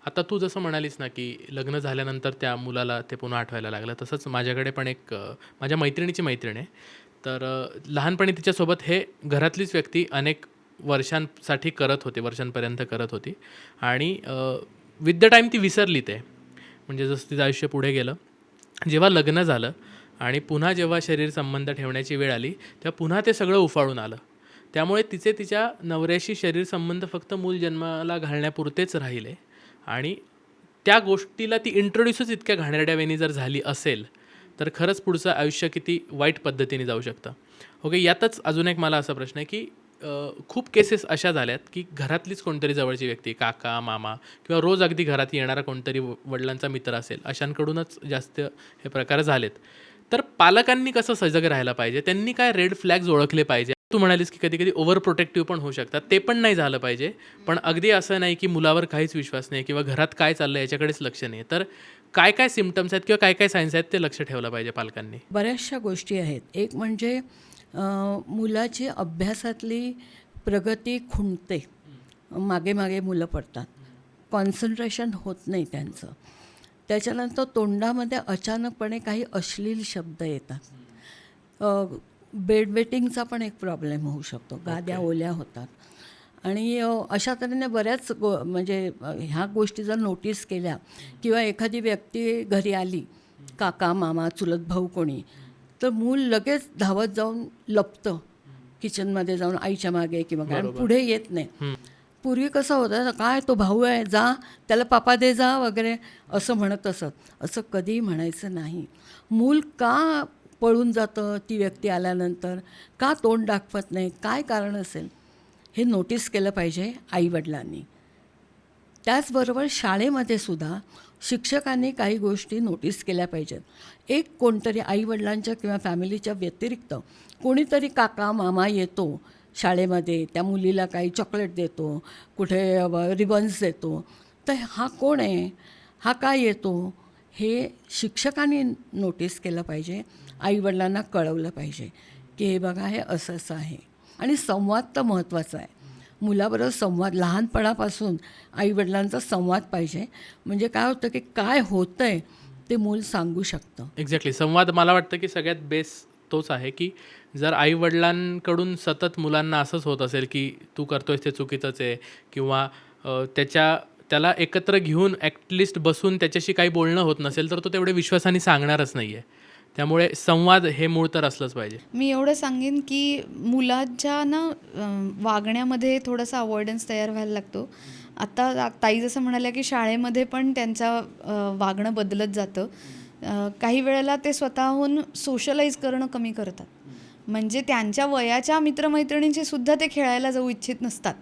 आता तू जसं म्हणालीस ना की लग्न झाल्यानंतर त्या मुलाला ते पुन्हा आठवायला लागलं, तसंच माझ्याकडे पण एक माझ्या मैत्रिणीची मैत्रीण आहे. तर लहानपणी तिच्यासोबत हे घरातलीच व्यक्ती अनेक वर्षांसाठी करत होती, वर्षांपर्यंत करत होती. आणि विथ द टाईम ती विसरली ते. म्हणजे जसं तिचं आयुष्य पुढे गेलं, जेव्हा लग्न झालं आणि पुन्हा जेव्हा शरीर संबंध ठेवण्याची वेळ आली तेव्हा पुन्हा ते सगळं उफाळून आलं. त्यामुळे तिच्या नवऱ्याशी शरीर संबंध फक्त मूल जन्माला घालण्यापुरतेच राहिले आणि त्या गोष्टीला ती इंट्रोड्यूसच इतक्या घाणेरड्या वेनी जर झाली असेल तर खरंच पुढचं आयुष्य किती वाईट पद्धतीने जाऊ शकतं. ओके, यातच अजून एक मला असा प्रश्न आहे की खूप केसेस अशा झाल्यात की घरातलीच कोणतरी जवळची व्यक्ती, काका, मामा किंवा रोज अगदी घरात येणारा कोणतरी वडिलांचा मित्र असेल, अशांकडूनच जास्त हे प्रकार झालेत. तर पालकांनी कसं सजग राहायला पाहिजे? त्यांनी काय रेड फ्लॅग्स ओळखले पाहिजे? तू म्हणालीस की कधी कधी ओव्हर प्रोटेक्टिव्ह पण होऊ शकतात, ते पण नाही झालं पाहिजे. पण अगदी असं नाही की मुलावर काहीच विश्वास नाही किंवा घरात काय चाललं याच्याकडेच लक्ष नाही. तर काय काय सिम्पटम्स आहेत किंवा काय काय सायन्स आहेत ते लक्ष ठेवलं पाहिजे पालकांनी? बऱ्याचशा गोष्टी आहेत. एक म्हणजे मुलाची अभ्यासातली प्रगती खुंटते, मागे मागे मुलं पडतात, कॉन्सन्ट्रेशन होत नाही त्यांचं. त्याच्यानंतर तोंडामध्ये अचानकपणे काही अश्लील शब्द येतात. बेडवेटिंगचा पण एक प्रॉब्लेम होऊ शकतो, गाद्या ओल्या होतात. आणि अशा तऱ्हेने बऱ्याच म्हणजे ह्या गोष्टी जर नोटीस केल्या किंवा एखादी व्यक्ती घरी आली, काका, मामा, चुलत भाऊ कोणी, तर मूल लगेच धावत जाऊन लपतं किचनमध्ये जाऊन आईच्या मागे किंवा काय, पुढे येत नाही. पूर्वी कसं होतं, काय तो भाऊ आहे, जा त्याला पापा दे जा वगैरे असं म्हणत असत. असं कधीही म्हणायचं नाही. मूल का पळून जातं ती व्यक्ती आल्यानंतर, का तोंड दाखवत नाही, काय कारण असेल, हे नोटीस केलं पाहिजे आईवडिलांनी. त्याचबरोबर शाळेमध्ये सुद्धा शिक्षकांनी काही गोष्टी नोटीस केल्या पाहिजेत. एक कोणतरी आईवडिलांच्या किंवा फॅमिलीच्या व्यतिरिक्त कोणीतरी काका, मामा येतो शाळेमध्ये, त्या मुलीला काही चॉकलेट देतो, कुठे रिबन्स देतो, तर हा कोण आहे, हा काय येतो, हे शिक्षकांनी नोटीस केलं पाहिजे, आईवडिलांना कळवलं पाहिजे की हे बघा हे असं असं आहे. आणि संवाद तर महत्त्वाचा आहे. मुलाबरोबर संवाद लहानपणापासून आईवडिलांचा संवाद पाहिजे. म्हणजे काय होतं की काय होतं आहे ते मूल सांगू शकतं. एक्झॅक्टली. संवाद मला वाटतं की सगळ्यात बेस तोच आहे की जर आईवडिलांकडून सतत मुलांना असंच होत असेल की तू करतोयस ते चुकीचंच आहे किंवा त्याला एकत्र घेऊन ॲटलिस्ट बसून त्याच्याशी काही बोलणं होत नसेल तर तो तेवढे विश्वासाने सांगणारच नाही आहे. त्यामुळे संवाद हे मूळ तर असलंच पाहिजे. मी एवढं सांगेन की मुलाच्या वागण्यामध्ये थोडासा अवॉइडन्स तयार व्हायला लागतो. आता ताई जसं म्हणाल्या की शाळेमध्ये पण त्यांचं वागणं बदलत जातं. काही वेळेला ते स्वतःहून सोशलाइज करणं कमी करतात. म्हणजे त्यांच्या वयाच्या मित्रमैत्रिणींशी सुद्धा ते खेळायला जाऊ इच्छित नसतात.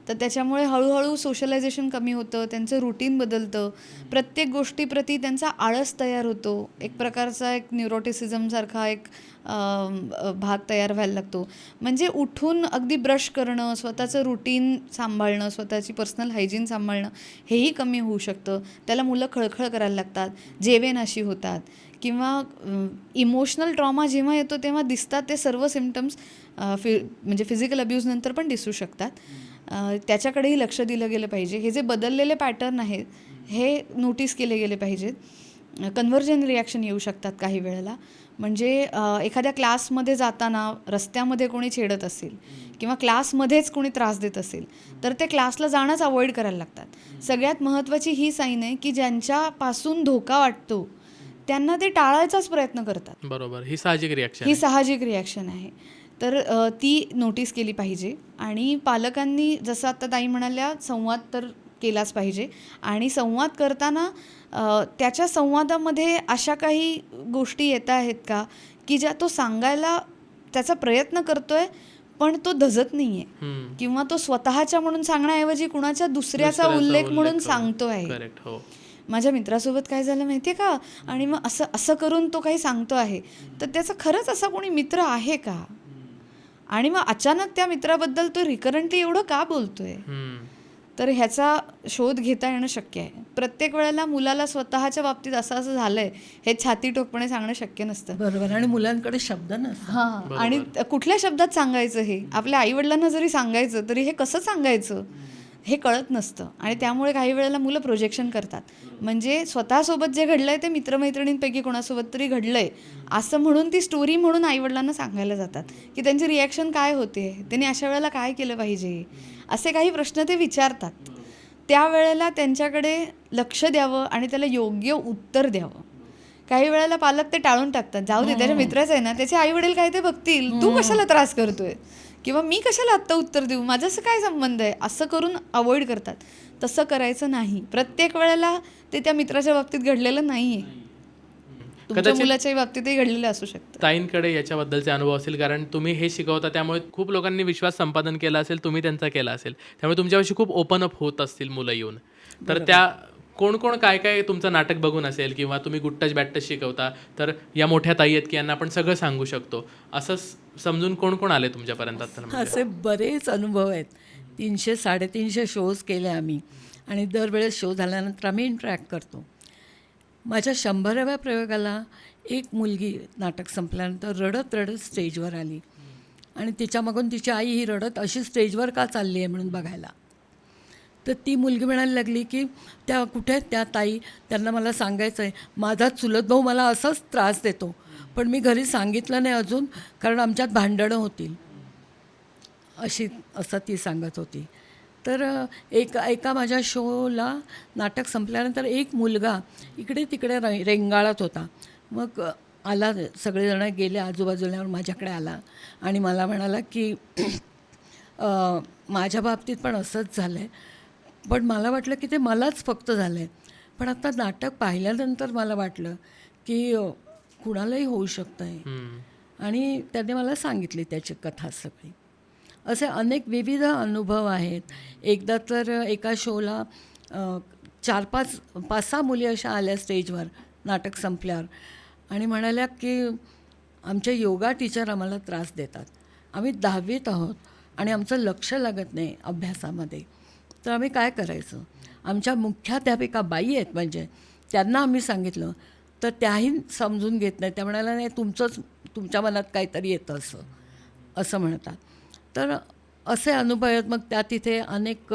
तर त्याच्यामुळे हळूहळू सोशलायझेशन कमी होतं, त्यांचं रुटीन बदलतं, प्रत्येक गोष्टीप्रती त्यांचा आळस तयार होतो, एक प्रकारचा एक न्यूरोटिसिझमसारखा एक भाग तयार व्हायला लागतो. म्हणजे उठून अगदी ब्रश करणं, स्वतःचं रुटीन सांभाळणं, स्वतःची पर्सनल हायजीन सांभाळणं हेही कमी होऊ शकतं. त्याला मुलं खळखळ करायला लागतात, जेवेनाशी होतात किंवा इमोशनल ट्रॉमा जेव्हा येतो तेव्हा दिसतात ते सर्व सिम्पटम्स म्हणजे फिजिकल अब्यूजनंतर पण दिसू शकतात. त्याच्याकडेही लक्ष दिलं गेलं पाहिजे. हे जे बदललेले पॅटर्न आहेत हे नोटीस केले गेले पाहिजेत. कन्व्हर्जन रिॲक्शन येऊ शकतात काही वेळेला. म्हणजे एखाद्या क्लासमध्ये जाताना रस्त्यामध्ये कोणी छेडत असेल किंवा क्लासमध्येच कोणी त्रास देत असेल तर ते क्लासला जाणंच अवॉइड करायला लागतात. सगळ्यात महत्त्वाची ही साईन आहे की ज्यांच्यापासून धोका वाटतो त्यांना ते टाळायचाच प्रयत्न करतात. बरोबर, ही साहजिक रिॲक्शन आहे. तर ती नोटीस केली पाहिजे. आणि पालकांनी जसं आता ताई म्हणाल्या संवाद तर केलाच पाहिजे. आणि संवाद करताना त्याच्या संवादामध्ये अशा काही गोष्टी येत आहेत का की ज्या तो सांगायला त्याचा प्रयत्न करतोय पण तो धजत नाही आहे किंवा तो स्वतःच्या म्हणून सांगण्याऐवजी कुणाच्या दुसऱ्याचा उल्लेख म्हणून सांगतो आहे. माझ्या मित्रासोबत काय झालं माहिती आहे का, आणि मग असं असं करून तो काही सांगतो आहे. तर त्याचा खरंच असा कोणी मित्र आहे का, आणि मग अचानक त्या मित्राबद्दल तो रिकरंटली एवढं का बोलतोय. तर ह्याचा शोध घेता येणं शक्य आहे. प्रत्येक वेळेला मुलाला स्वतःच्या बाबतीत असं असं झालंय हे छाती टोकपणे सांगणं शक्य नसतं. बरोबर. आणि मुलांकडे शब्द नसतात. हां, आणि कुठल्या शब्दात सांगायचं हे आपल्या आईवडिलांना जरी सांगायचं तरी हे कसं सांगायचं हे कळत नसतं. आणि त्यामुळे काही वेळेला मुलं प्रोजेक्शन करतात. म्हणजे स्वतःसोबत जे घडलंय ते मित्रमैत्रिणींपैकी कोणासोबत तरी घडलंय असं म्हणून ती स्टोरी म्हणून आईवडिलांना सांगायला जातात की त्यांची रिॲक्शन काय होते, त्यांनी अशा वेळेला काय केलं पाहिजे, असे काही प्रश्न ते विचारतात. त्यावेळेला त्यांच्याकडे लक्ष द्यावं आणि त्याला योग्य उत्तर द्यावं. काही वेळेला पालक ते टाळून टाकतात, जाऊ दे त्याच्या मित्राचं आहे ना, त्याचे आई वडील काय ते बघतील, तू कशाला त्रास करतोय किंवा मी कशाला आत्ता उत्तर देऊ, माझा असं काय संबंध आहे, असं करून अवॉइड करतात. तसं करायचं नाही. प्रत्येक वेळेला ते त्या मित्राच्या बाबतीत घडलेलं नाहीये, तुमच्या मुलाच्याही बाबतीतही घडलेलं असू शकतं. ताईंकडे याच्याबद्दलचे अनुभव असेल, कारण तुम्ही हे शिकवता, त्यामुळे खूप लोकांनी विश्वास संपादन केला असेल, तुम्ही त्यांचा केला असेल, त्यामुळे तुमच्याविषयी खूप ओपन अप होत असतील मुलं येऊन. तर त्या कोण कोण काय काय तुमचं नाटक बघून असेल, किंवा तुम्ही गुड टच बॅड टच शिकवता, तर या मोठ्या ताई आहेत की यांना आपण सगळं सांगू शकतो, असं समजून कोण कोण आले तुमच्यापर्यंत आता? असे बरेच अनुभव आहेत. 300-350 शोज केले आम्ही आणि दरवेळेस शो झाल्यानंतर आम्ही इंटरॅक्ट करतो. माझ्या 100व्या प्रयोगाला एक मुलगी नाटक संपल्यानंतर रडत रडत स्टेजवर आली आणि तिच्यामागून तिची आई ही रडत अशी स्टेजवर का चालली आहे म्हणून बघायला. तर ती मुलगी म्हणायला लागली की त्या कुठे आहेत त्या ताई, त्यांना मला सांगायचं आहे, माझा चुलत भाऊ मला असाच त्रास देतो, पण मी घरी सांगितलं नाही अजून कारण आमच्यात भांडणं होतील, असं ती सांगत होती. तर एका माझ्या शोला नाटक संपल्यानंतर एक मुलगा इकडे तिकडे रेंगाळत होता. मग आला, सगळेजण गेले आजूबाजूला, माझ्याकडे आला आणि मला म्हणाला की माझ्या बाबतीत पण असंच झालं आहे, पण मला वाटलं की ते मलाच फक्त झालं आहे, पण आता नाटक पाहिल्यानंतर मला वाटलं की कुणालाही होऊ शकतं आहे. आणि त्याने मला सांगितली त्याची कथा सगळी. असे अनेक विविध अनुभव आहेत. एकदा तर एका शोला 5-6 मुली अशा आल्या स्टेजवर नाटक संपल्यावर आणि म्हणाल्या की आमचे योगा टीचर आम्हाला त्रास देतात, आम्ही 10वीत आहोत आणि आमचं लक्ष लागत नाही अभ्यासामध्ये, तर आम्ही काय करायचं. आमच्या मुख्याध्यापिका बाई आहेत म्हणजे त्यांना आम्ही सांगितलं तर त्याही समजून घेत नाही. त्या म्हणाल्या नाही, तुमच्या मनात काहीतरी येतं असं म्हणतात. तर असे अनुभव आहेत. मग त्या तिथे अनेक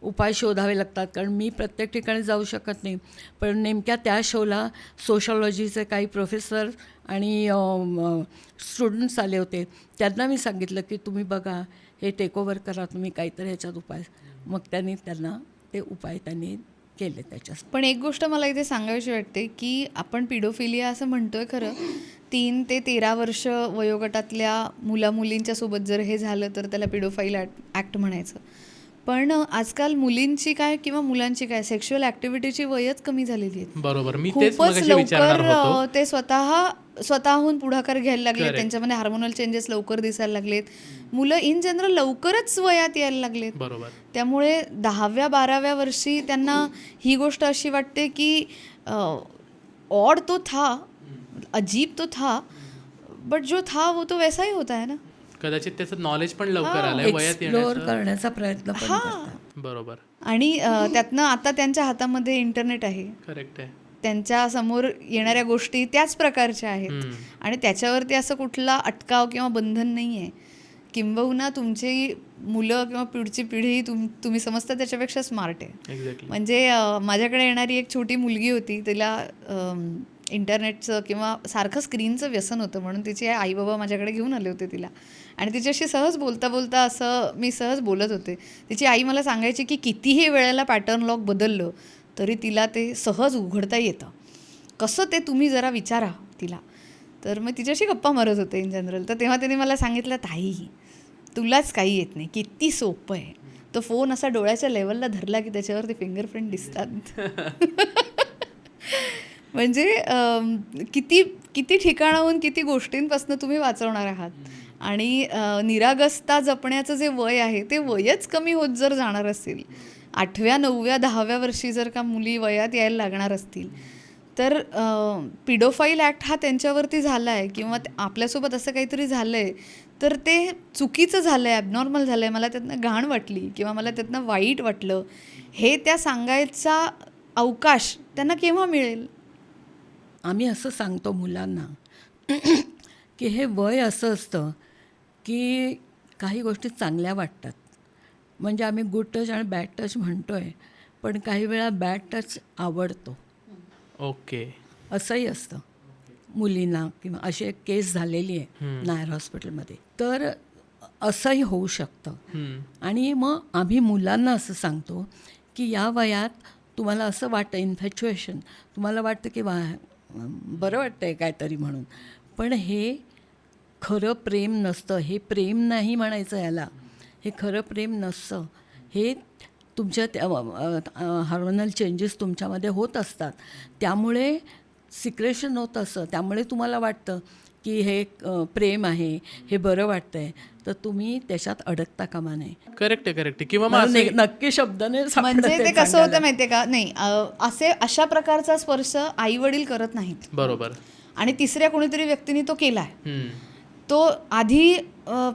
उपाय शोधावे लागतात, कारण मी प्रत्येक ठिकाणी जाऊ शकत नाही. पण नेमक्या त्या शोला सोशॉलॉजीचे काही प्रोफेसर आणि स्टुडंट्स आले होते. त्यांना मी सांगितलं की तुम्ही बघा, हे टेकओव्हर करा तुम्ही काहीतरी ह्याच्यात उपाय. मग त्यांना ते उपाय केले त्याच्यात. पण एक गोष्ट मला इथे सांगावीशी वाटते की आपण पिडोफिलिया असं म्हणतोय खरं, 3 ते 13 वर्ष वयोगटातल्या मुलींच्या सोबत जर हे झालं तर त्याला पिडोफाईल ॲक्ट म्हणायचं. पण आजकाल मुलींची काय किंवा मुलांची काय सेक्शुअल ॲक्टिव्हिटीची वयच कमी झालेली आहे. बरोबर, मी तेच खूपच मगाशी विचारणार होतो. लवकर ते स्वतःहून पुढाकार घ्यायला लागले, त्यांच्यामध्ये हार्मोनल चेंजेस लवकर दिसायला लागलेत. मुलं इन जनरल लवकरच वयात यायला लागलेत. बरोबर. त्यामुळे 10व्या-12व्या वर्षी त्यांना ही गोष्ट अशी वाटते की ऑड तो था, अजीब तो था, बट जो था वो तो वैसा ही होता है ना. कदाचित त्याचं नॉलेज पण लवकर आलंय, वयात एक्सप्लोअर करण्याचा प्रयत्न पण करतात. बरोबर. आणि त्यातनं आता त्यांच्या हातामध्ये इंटरनेट आहे. करेक्ट आहे. त्यांच्या समोर येणाऱ्या गोष्टी त्याच प्रकारच्या आहेत आणि त्याच्यावरती असं कुठला अटकाव किंवा बंधन नाही आहे. किंबहुना तुमची मुलं किंवा पुढची पिढी तुम्ही समजता त्याच्यापेक्षा स्मार्ट आहे. एक्झॅक्टली. म्हणजे माझ्याकडे येणारी एक छोटी मुलगी होती, तिला इंटरनेटचं किंवा सारखं स्क्रीनचं व्यसन होतं, म्हणून तिचे आई बाबा माझ्याकडे घेऊन आले होते तिला. आणि तिच्याशी सहज बोलता बोलता असं मी सहज बोलत होते. तिची आई मला सांगायची की कितीही वेळेला पॅटर्न लॉक बदललं तरी तिला ते सहज उघडता येतं, कसं ते तुम्ही जरा विचारा तिला. तर मग तिच्याशी गप्पा मारत होते इन जनरल. तर तेव्हा तिने मला सांगितलं, ताई तुलाच काही येत नाही, किती सोपं आहे. तो फोन असा डोळ्याच्या लेवलला धरला की त्याच्यावर ते फिंगरप्रिंट दिसतात. म्हणजे किती ठिकाणाहून किती गोष्टींपासून तुम्ही वाचवणार आहात. आणि निरागसता जपण्याचं जे वय आहे ते वयच कमी होत जर जाणार असेल, 8व्या 9व्या 10व्या वर्षी जर का मुली वयात यायला लागणार असतील, तर पिडोफाईल ॲक्ट हा त्यांच्यावरती झाला आहे किंवा आपल्यासोबत असं काहीतरी झालं आहे तर ते चुकीचं झालं आहे, ॲबनॉर्मल झालं आहे, मला त्यातनं घाण वाटली किंवा मला त्यातनं वाईट वाटलं, हे त्या सांगायचा अवकाश त्यांना केव्हा मिळेल. आम्ही असं सांगतो मुलांना की हे वय असं असतं की काही गोष्टी चांगल्या वाटतात. म्हणजे आम्ही गुड टच आणि बॅड टच म्हणतो आहे, पण काही वेळा बॅड टच आवडतो. ओके. असंही असतं मुलींना. किंवा अशी एक केस झालेली आहे नायर हॉस्पिटलमध्ये, तर असंही होऊ शकतं. आणि मग आम्ही मुलांना असं सांगतो की या वयात तुम्हाला असं वाटतं इन्फॅच्युएशन, तुम्हाला वाटतं की बरं वाटतं आहे काहीतरी म्हणून, पण हे खरं प्रेम नसतं. हे प्रेम नाही म्हणायचं याला, हे खरं प्रेम नसतं. हे तुमच्या हार्मोनल चेंजेस तुमच्यामध्ये होत असतात, त्यामुळे सिक्रेशन होत असतं, त्यामुळे तुम्हाला वाटतं की हे प्रेम आहे, हे बरं वाटतं आहे, तर तुम्ही त्याच्यात अडकता कामा नये. करेक्ट आहे. किंवा मग मला असं नक्की शब्दाने सापडत म्हणजे आहे ते कसं सांगायला. होतं माहितीये का, नाही अशा प्रकारचा स्पर्श आई वडील करत नाहीत, बरोबर. आणि तिसऱ्या कोणीतरी व्यक्तीने तो केलाय. हम्म, तो आधी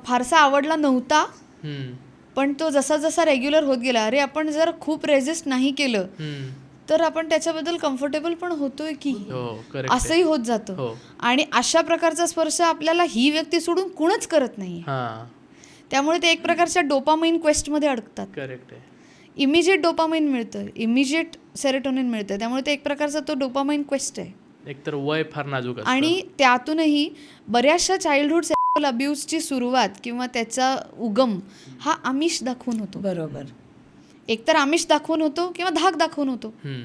फारसा आवडला नव्हता, हम्म, पण तो जसा जसा रेग्युलर होत गेला, अरे आपण जर खूप रेजिस्ट नाही केलं हम्म. तर आपण त्याच्याबद्दल कम्फर्टेबल पण होतोय की, हो, करेक्ट. असंही होत जातं. हो. आणि अशा प्रकारचा स्पर्श आपल्याला ही व्यक्ती सोडून कुणच करत नाही, हां, त्यामुळे ते एक प्रकारच्या डोपामाइन क्वेस्टमध्ये अडकतात. करेक्ट आहे. इमिजिएट डोपामाइन मिळतं, इमिजिएट सेरोटोनिन मिळतं, त्यामुळे ते एक प्रकारचा तो डोपामाइन क्वेस्ट आहे. एकतर वय फार नाजूक असतं. आणि त्यातूनही बऱ्याचशा चाइल्डहुड सेक्शुअल अब्यूजची सुरुवात किंवा त्याचा उगम हा आमिष दाखवून होतो. बरोबर. एकतर आमिष दाखवून होतो किंवा धाक दाखवून होतो. हम्म,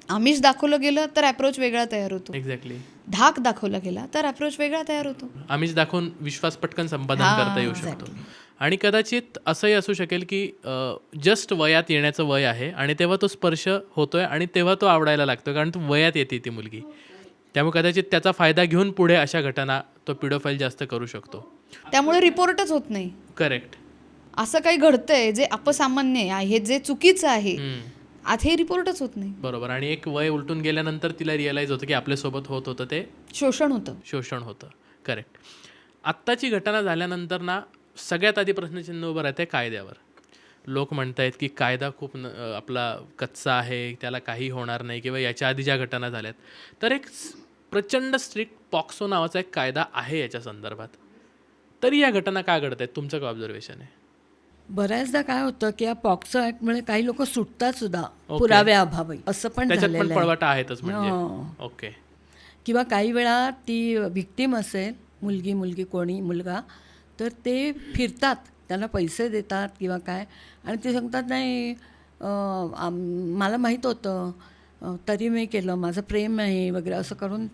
आमिष दाखवलं गेलं तर अप्रोच वेगळा तयार होतो, एक्झॅक्टली. धाक दाखवला गेला तर अप्रोच वेगळा तयार होतो. आमिष दाखवून विश्वास पटकन संपादन हां, करता येऊ शकतो. आणि कदाचित असंही असू शकेल की जस्ट वयात येण्याचं वय आहे आणि तेव्हा तो स्पर्श होतोय आणि तेव्हा तो आवडायला लागतोय, कारण तो वयात येते ती मुलगी. त्यामुळे कदाचित त्याचा फायदा घेऊन पुढे अशा घटना तो पिडोफाईल जास्त करू शकतो. त्यामुळे रिपोर्टच होत नाही. करेक्ट. असं काही घडतंय जे अपसामान्य आहे, हे जे चुकीचं आहे, आता हे रिपोर्टच होत नाही. बरोबर. आणि एक वय उलटून गेल्यानंतर तिला रिअलाईज होतं की आपल्यासोबत होत होतं ते शोषण होतं. शोषण होतं. करेक्ट. आत्ताची घटना झाल्यानंतर ना सगळ्यात आधी प्रश्नचिन्ह उभं राहते कायद्यावर. लोक म्हणत आहेत की कायदा खूप आपला कच्चा आहे, त्याला काही होणार नाही, किंवा याच्या आधी ज्या घटना झाल्यात. तर एक प्रचंड स्ट्रिक्ट पॉक्सो नावाचा एक कायदा आहे याच्या संदर्भात. तरी या घटना का घडत आहेत, तुमचं काय ऑब्झर्वेशन आहे? बऱ्याचदा काय होतं की या पॉक्सो ॲक्टमुळे काही लोक सुटतात सुद्धा ओके. पुराव्याअभावी, असं पण त्याच्यात पण झालेलं आहे. पळवाटा आहेतच म्हणजे. हो. ओके. किंवा काही वेळा ती व्हिक्टीम असेल, मुलगी कोणी मुलगा, तर ते फिरतात, त्यांना पैसे देतात किंवा काय, आणि ते सांगतात नाही मला माहीत होतं तरी मी केलं, माझं प्रेम आहे वगैरे, असं करून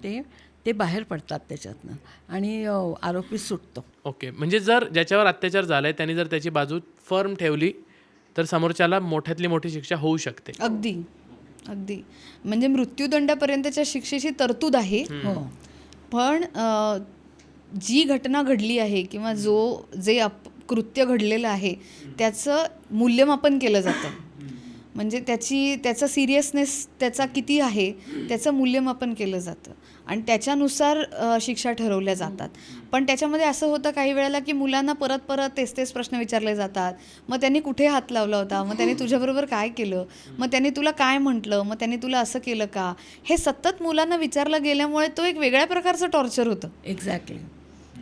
ते बाहेर पडतात त्याच्यातनं आणि आरोपी सुटतो. ओके. म्हणजे जर ज्याच्यावर अत्याचार झालाय त्यांनी जर त्याची बाजू फर्म ठेवली तर समोरच्याला मोठ्यातली मोठी शिक्षा होऊ शकते. अगदी अगदी. म्हणजे मृत्यूदंडापर्यंतच्या शिक्षेची तरतूद आहे. हो. पण जी घटना घडली आहे किंवा जे कृत्य घडलेलं आहे त्याचं मूल्यमापन केलं जातं. म्हणजे त्याचा सिरियसनेस त्याचा किती आहे त्याचं मूल्यमापन केलं जातं आणि त्याच्यानुसार शिक्षा ठरवल्या जातात. पण त्याच्यामध्ये असं होतं काही वेळेला की मुलांना परत तेच प्रश्न विचारले जातात. मग त्यांनी कुठे हात लावला होता, मग त्यांनी तुझ्याबरोबर काय केलं, मग त्यांनी तुला काय म्हटलं, मग त्यांनी तुला असं केलं का, हे सतत मुलांना विचारलं गेल्यामुळे तो एक वेगळ्या प्रकारचं टॉर्चर होतं. एक्झॅक्टली.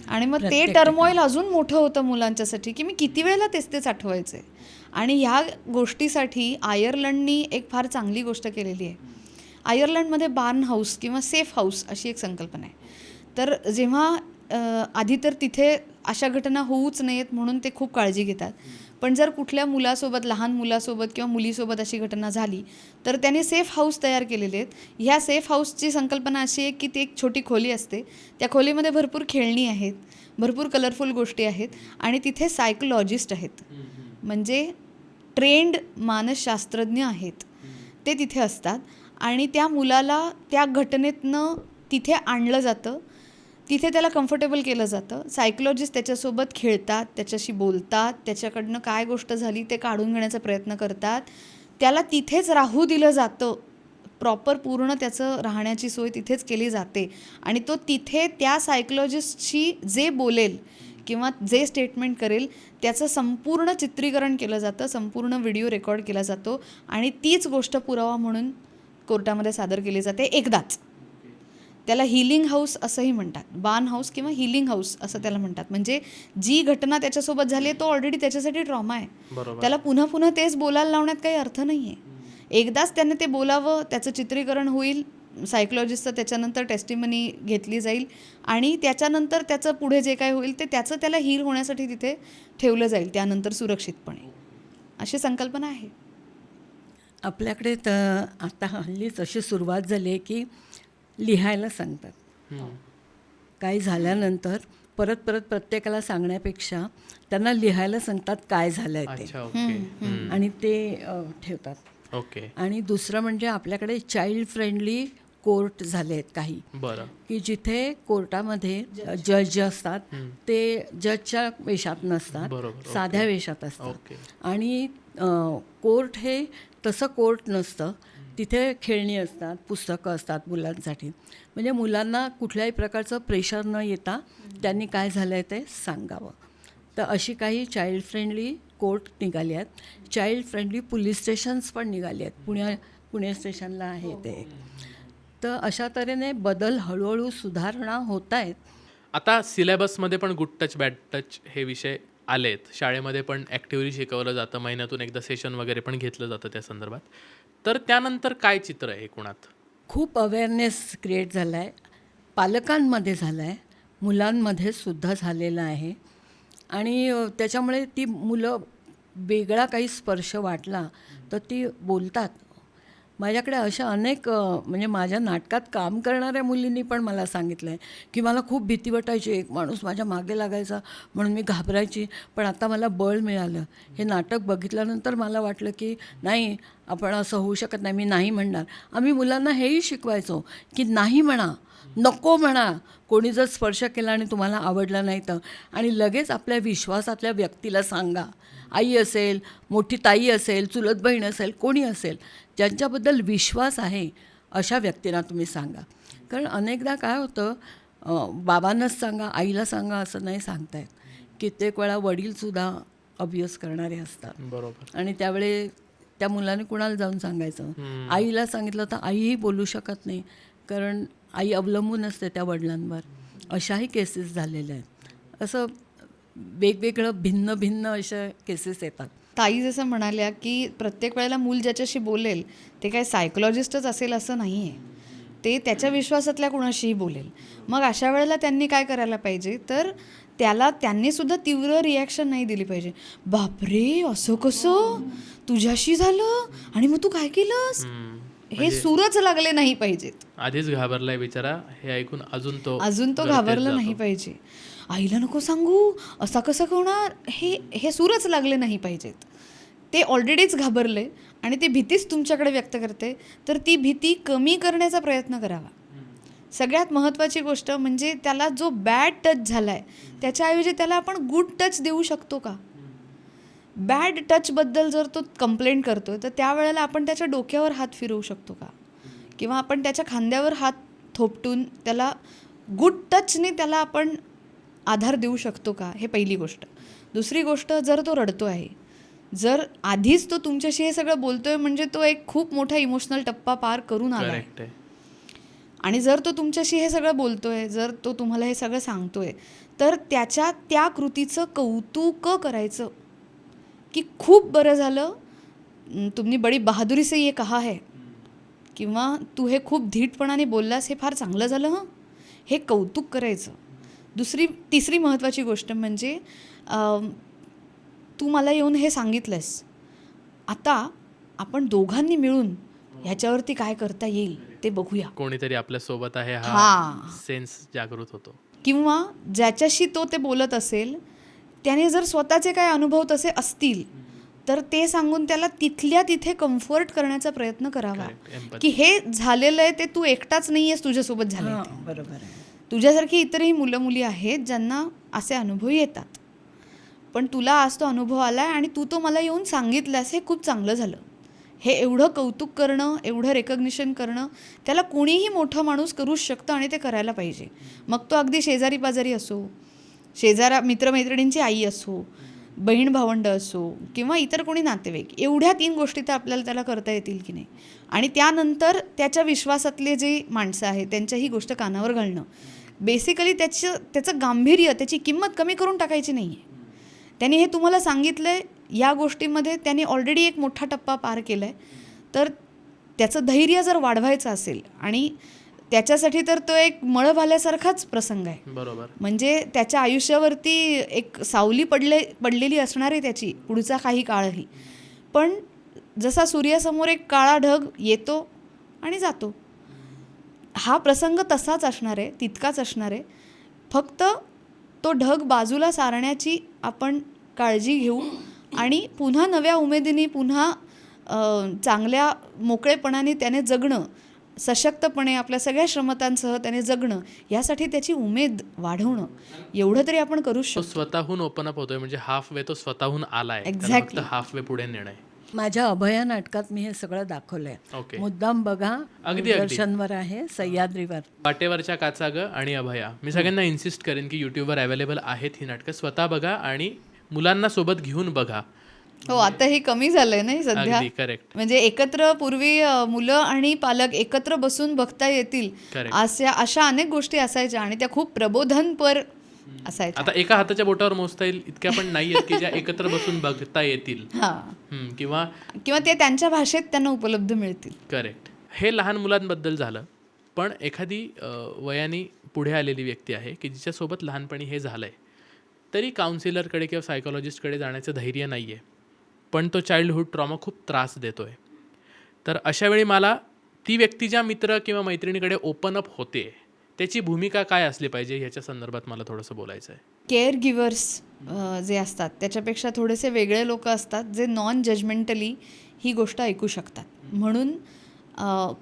आणि मग ते टर्मॉईल अजून मोठं होतं मुलांच्यासाठी की मी किती वेळेला तेच आठवायचं आहे. आणि ह्या गोष्टीसाठी आयर्लंडनी एक फार चांगली गोष्ट केलेली आहे. आयर्लंडमध्ये बार्न हाऊस किंवा सेफ हाऊस अशी एक संकल्पना आहे. तर जेव्हा आधी तर तिथे अशा घटना होऊच नयेत म्हणून ते खूप काळजी घेतात. पण जर कुठल्या मुलासोबत, लहान मुलासोबत किंवा मुलीसोबत अशी घटना झाली तर त्यांनी सेफ हाऊस तयार केलेले आहेत. ह्या सेफ हाऊसची संकल्पना अशी आहे की ती एक छोटी खोली असते, त्या खोलीमध्ये भरपूर खेळणी आहेत, भरपूर कलरफुल गोष्टी आहेत आणि तिथे सायकोलॉजिस्ट आहेत, म्हणजे ट्रेंड मानसशास्त्रज्ञ आहेत, ते तिथे असतात. आणि त्या मुलाला त्या घटनेतनं तिथे आणलं जातं, तिथे त्याला कम्फर्टेबल केलं जातं. सायकोलॉजिस्ट त्याच्यासोबत खेळतात, त्याच्याशी बोलतात, त्याच्याकडनं काय गोष्ट झाली ते काढून घेण्याचा प्रयत्न करतात. त्याला तिथेच राहू दिलं जातं, प्रॉपर पूर्ण त्याचं राहण्याची सोय तिथेच केली जाते. आणि तो तिथे त्या सायकोलॉजिस्टशी जे बोलेल किंवा जे स्टेटमेंट करेल त्याचं संपूर्ण चित्रीकरण केलं जातं, संपूर्ण व्हिडिओ रेकॉर्ड केला जातो आणि तीच गोष्ट पुरावा म्हणून कोर्टामध्ये सादर केली जाते एकदाच. त्याला हिलिंग हाऊस असंही म्हणतात, बार्न हाऊस किंवा हिलिंग हाऊस असं त्याला म्हणतात. म्हणजे जी घटना त्याच्यासोबत झाली आहे तो ऑलरेडी त्याच्यासाठी ट्रॉमा आहे, त्याला पुन्हा तेच बोलायला लावण्यात काही अर्थ नाही आहे. एकदाच त्याने ते बोलावं, त्याचं चित्रीकरण होईल, सायकोलॉजिस्टचं त्याच्यानंतर टेस्टिमनी घेतली जाईल आणि त्याच्यानंतर त्याचं पुढे जे काय होईल ते त्याला हील होण्यासाठी तिथे ठेवलं जाईल त्यानंतर सुरक्षितपणे. अशी संकल्पना आहे. आपल्याकडे तर आता हल्लीच अशी सुरुवात झाली आहे की लिहायला सांगतात. काही झाल्यानंतर परत परत प्रत्येकाला सांगण्यापेक्षा त्यांना लिहायला सांगतात काय झालं आहे ते, अच्छा, ओके. आणि ते ठेवतात. ओके, आणि दुसरं म्हणजे आपल्याकडे चाइल्ड फ्रेंडली कोर्ट झाले आहेत काही, बरं. की जिथे कोर्टामध्ये जज असतात ते जजच्या वेशात नसतात, बरोबर, साध्या वेशात असतात. ओके. आणि कोर्ट हे तसं कोर्ट नसतं, तिथे खेळणी असतात, पुस्तकं असतात मुलांसाठी. म्हणजे मुलांना कुठल्याही प्रकारचं प्रेशर न येता त्यांनी काय झालं आहे ते सांगावं. तर अशी काही चाइल्ड फ्रेंडली कोर्ट निघाली आहेत. चाइल्ड फ्रेंडली पोलीस स्टेशन्स पण निघाली आहेत. पुणे स्टेशनला आहे ते. तर अशा तऱ्हेने बदल हळूहळू सुधारणा होत आहेत. आता सिलेबसमध्ये पण गुड टच बॅड टच हे विषय आलेत. शाळेमध्ये पण ॲक्टिव्हली शिकवलं जातं, महिन्यातून एकदा सेशन वगैरे पण घेतलं जातं त्या संदर्भात. तर त्यानंतर काय चित्र आहे एकूणात? खूप अवेअरनेस क्रिएट झाला आहे, पालकांमध्ये झाला आहे, मुलांमध्ये सुद्धा झालेला आहे. आणि त्याच्यामुळे ती मुलं वेगळा काही स्पर्श वाटला तर ती बोलतात. माझ्याकडे अशा अनेक म्हणजे माझ्या नाटकात काम करणाऱ्या मुलींनी पण मला सांगितलं आहे की मला खूप भीती वाटायची, एक माणूस माझ्या मागे लागायचा म्हणून मी घाबरायची, पण आता मला बळ मिळालं. हे नाटक बघितल्यानंतर मला वाटलं की नाही, आपण असं होऊ शकत नाही, मी नाही म्हणणार. आम्ही मुलांना हेही शिकवायचो की नाही म्हणा, नको म्हणा. कोणी जर स्पर्श केला आणि तुम्हाला आवडला नाही तर, आणि लगेच आपल्या विश्वासातल्या व्यक्तीला सांगा. आई असेल, मोठी ताई असेल, चुलत बहीण असेल, कोणी असेल, ज्यांच्याबद्दल विश्वास आहे अशा व्यक्तींना तुम्ही सांगा. कारण अनेकदा काय होतं, बाबांनाच सांगा, आईला सांगा असं नाही सांगता येत. कित्येक वेळा वडीलसुद्धा अब्यूज करणारे असतात. बरोबर. आणि त्यावेळी त्या मुलाने कुणाला जाऊन सांगायचं? आईला सांगितलं तर आईही बोलू शकत नाही, कारण आई अवलंबून असते त्या वडिलांवर. अशाही केसेस झालेल्या आहेत. असं वेगवेगळं भिन्न भिन्न अशा केसेस येतात. ताई जसं म्हणाल्या की प्रत्येक वेळेला मूल ज्याच्याशी बोलेल ते काय सायकोलॉजिस्टच असेल असं नाही आहे, ते त्याच्या विश्वासातल्या कुणाशीही बोलेल. मग अशा वेळेला त्यांनी काय करायला पाहिजे, तर त्यांनी सुद्धा तीव्र रिॲक्शन नाही दिली पाहिजे. बापरे, असं कसं तुझ्याशी झालं आणि मग तू काय केलंस, हे सूरच लागले नाही पाहिजेत. आधीच घाबरलाय बिचारा, हे ऐकून अजून तो घाबरला नाही पाहिजे. आईला नको सांगू, असा कसं होणार, हे सूरच लागले नाही पाहिजेत. ते ऑलरेडीच घाबरले आणि ती भीतीच तुमच्याकडे व्यक्त करते, तर ती भीती कमी करण्याचा प्रयत्न करावा. सगळ्यात महत्त्वाची गोष्ट म्हणजे त्याला जो बॅड टच झाला आहे त्याच्याऐवजी त्याला आपण गुड टच देऊ शकतो का. बॅड टचबद्दल जर तो कंप्लेंट करतो तर त्यावेळेला आपण त्याच्या डोक्यावर हात फिरवू शकतो का, किंवा आपण त्याच्या खांद्यावर हात थोपटून त्याला गुड टचने त्याला आपण आधार देऊ शकतो का, हे पहिली गोष्ट. दुसरी गोष्ट, जर तो रडतो आहे, जर आधीच तो तुमच्याशी हे सगळं बोलतोय म्हणजे तो एक खूप मोठा इमोशनल टप्पा पार करून आला आहे. आणि जर तो तुमच्याशी हे सगळं बोलतोय, जर तो तुम्हाला हे सगळं सांगतोय, तर त्याच्या त्या कृतीचं कौतुक करायचं की खूप बरं झालं, तुम्ही बडी बहादुरी से ये कहा है, किंवा तू हे खूप धीटपणाने बोललास, हे फार चांगलं झालं हं, हे कौतुक करायचं. तिसरी महत्त्वाची गोष्ट म्हणजे तू मला येऊन हे सांगितलंस, आता आपण दोघांनी मिळून ह्याच्यावरती काय करता येईल ते बघूया. कोणीतरी आपल्या सोबत आहे हा सेन्स जागृत होतो. किंवा ज्याच्याशी तो ते बोलत असेल त्याने जर स्वतःचे काय अनुभव तसे असतील तर ते सांगून त्याला तिथल्या तिथे कम्फर्ट करण्याचा प्रयत्न करावा की हे झालेलं आहे ते तू एकटाच नाही आहेस, तुझ्यासोबत झालं. बरोबर आहे. तुझ्यासारखी इतरही मुलं मुली आहेत ज्यांना असे अनुभव येतात, पण तुला आज तो अनुभव आला आहे आणि तू तो मला येऊन सांगितलास, हे खूप चांगलं झालं. हे एवढं कौतुक करणं, एवढं रेकग्निशन करणं, त्याला कोणीही मोठा माणूस करूच शकतं आणि ते करायला पाहिजे. मग तो अगदी शेजारी पाजारी असो, मित्रमैत्रिणींची आई असो, बहीण भावंड असो, किंवा इतर कोणी नातेवाईक. एवढ्या 3 गोष्टी तर आपल्याला त्याला करता येतील की नाही. आणि त्यानंतर त्याच्या विश्वासातले जे माणसं आहेत त्यांच्याही गोष्ट कानावर घालणं. बेसिकली त्याचं गांभीर्य, त्याची किंमत कमी करून टाकायची नाही आहे. त्यांनी हे तुम्हाला सांगितलं आहे, या गोष्टीमध्ये त्यांनी ऑलरेडी एक मोठा टप्पा पार केला आहे, तर त्याचं धैर्य जर वाढवायचं असेल, आणि त्याच्यासाठी तर तो एक मळभ आल्यासारखाच प्रसंग आहे. बरोबर. म्हणजे त्याच्या आयुष्यावरती एक सावली पडलेली असणार आहे त्याची पुढचा काही काळही, पण जसा सूर्यासमोर एक काळा ढग येतो आणि जातो, हा प्रसंग तसाच असणार आहे, तितकाच असणार आहे. फक्त तो ढग बाजूला सारण्याची आपण काळजी घेऊ आणि पुन्हा नव्या उमेदीने, पुन्हा चांगल्या मोकळेपणाने त्याने जगणं, सशक्तपणे आपल्या सगळ्या श्रमतांसह त्याने जगणं, यासाठी त्याची उमेद वाढवणं, एवढं तरी आपण करू तो शकतो. स्वतःहून ओपन अप होतोय, म्हणजे हाफ वे तो स्वतःहून आलाय, Exactly. फक्त हाफ वे पुढे नेणं. माझ्या अभया नाटकात मी हे सगळं दाखवलंय. ओके. मुद्दाम बघा, अगदी. दर्शनवर आहे, सह्याद्रीवर. वाटेवरच्या काचा ग आणि अभया, मी सगळ्यांना इन्सिस्ट करेन की यूट्यूबवर अवेलेबल आहेत ही नाटकं, स्वतः बघा आणि मुलांना सोबत घेऊन बघा. हो, आता हे कमी झालंय नाही सध्या. अगदी करेक्ट. म्हणजे एकत्र पूर्वी मुलं आणि पालक एकत्र बसून बघता येतील Correct. अशा अनेक गोष्टी असायच्या आणि त्या खूप प्रबोधनपर असायच्या. आता एका हाताच्या बोटावर मोजता येईल इतक्या पण नाही आहेत की ज्या एकत्र बसून बघता येतील. किंवा ते त्यांच्या भाषेत त्यांना उपलब्ध मिळतील. करेक्ट. हे लहान मुलांबद्दल झालं, पण एखादी वयाने पुढे आलेली व्यक्ती आहे की जिच्यासोबत लहानपणी हे झालंय, तरी काउन्सिलरकडे किंवा सायकोलॉजिस्टकडे जाण्याचं धैर्य नाही आहे, पण तो चाइल्डहूड ट्रॉमा खूप त्रास देतोय. तर अशा वेळी मला ती व्यक्ती ज्या मित्र किंवा मैत्रिणीकडे ओपन अप होते त्याची भूमिका काय असली पाहिजे ह्याच्या संदर्भात मला थोडंसं बोलायचं आहे. केअर गिव्हर्स जे असतात त्याच्यापेक्षा थोडेसे वेगळे लोक असतात जे नॉन जजमेंटली ही गोष्ट ऐकू शकतात. म्हणून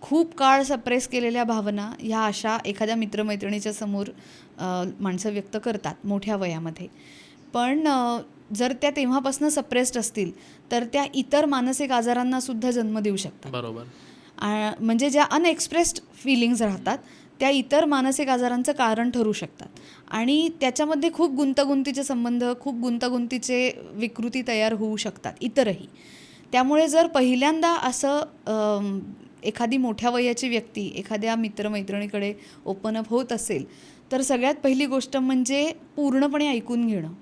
खूप काळ सप्रेस केलेल्या भावना ह्या अशा एखाद्या मित्रमैत्रिणीच्या समोर माणसं व्यक्त करतात मोठ्या वयामध्ये. पण जर त्या तेव्हापासून सप्रेस्ड असतील तर त्या इतर मानसिक आजारांनासुद्धा जन्म देऊ शकतात. बरोबर. म्हणजे ज्या अनएक्सप्रेस्ड फिलिंग्ज राहतात त्या इतर मानसिक आजारांचं कारण ठरू शकतात आणि त्याच्यामध्ये खूप गुंतागुंतीचे संबंध, खूप गुंतागुंतीचे विकृती तयार होऊ शकतात इतरही. त्यामुळे जर पहिल्यांदा असं एखादी मोठ्या वयाची व्यक्ती एखाद्या मित्रमैत्रिणीकडे ओपन अप होत असेल तर सगळ्यात पहिली गोष्ट म्हणजे पूर्णपणे ऐकून घेणं.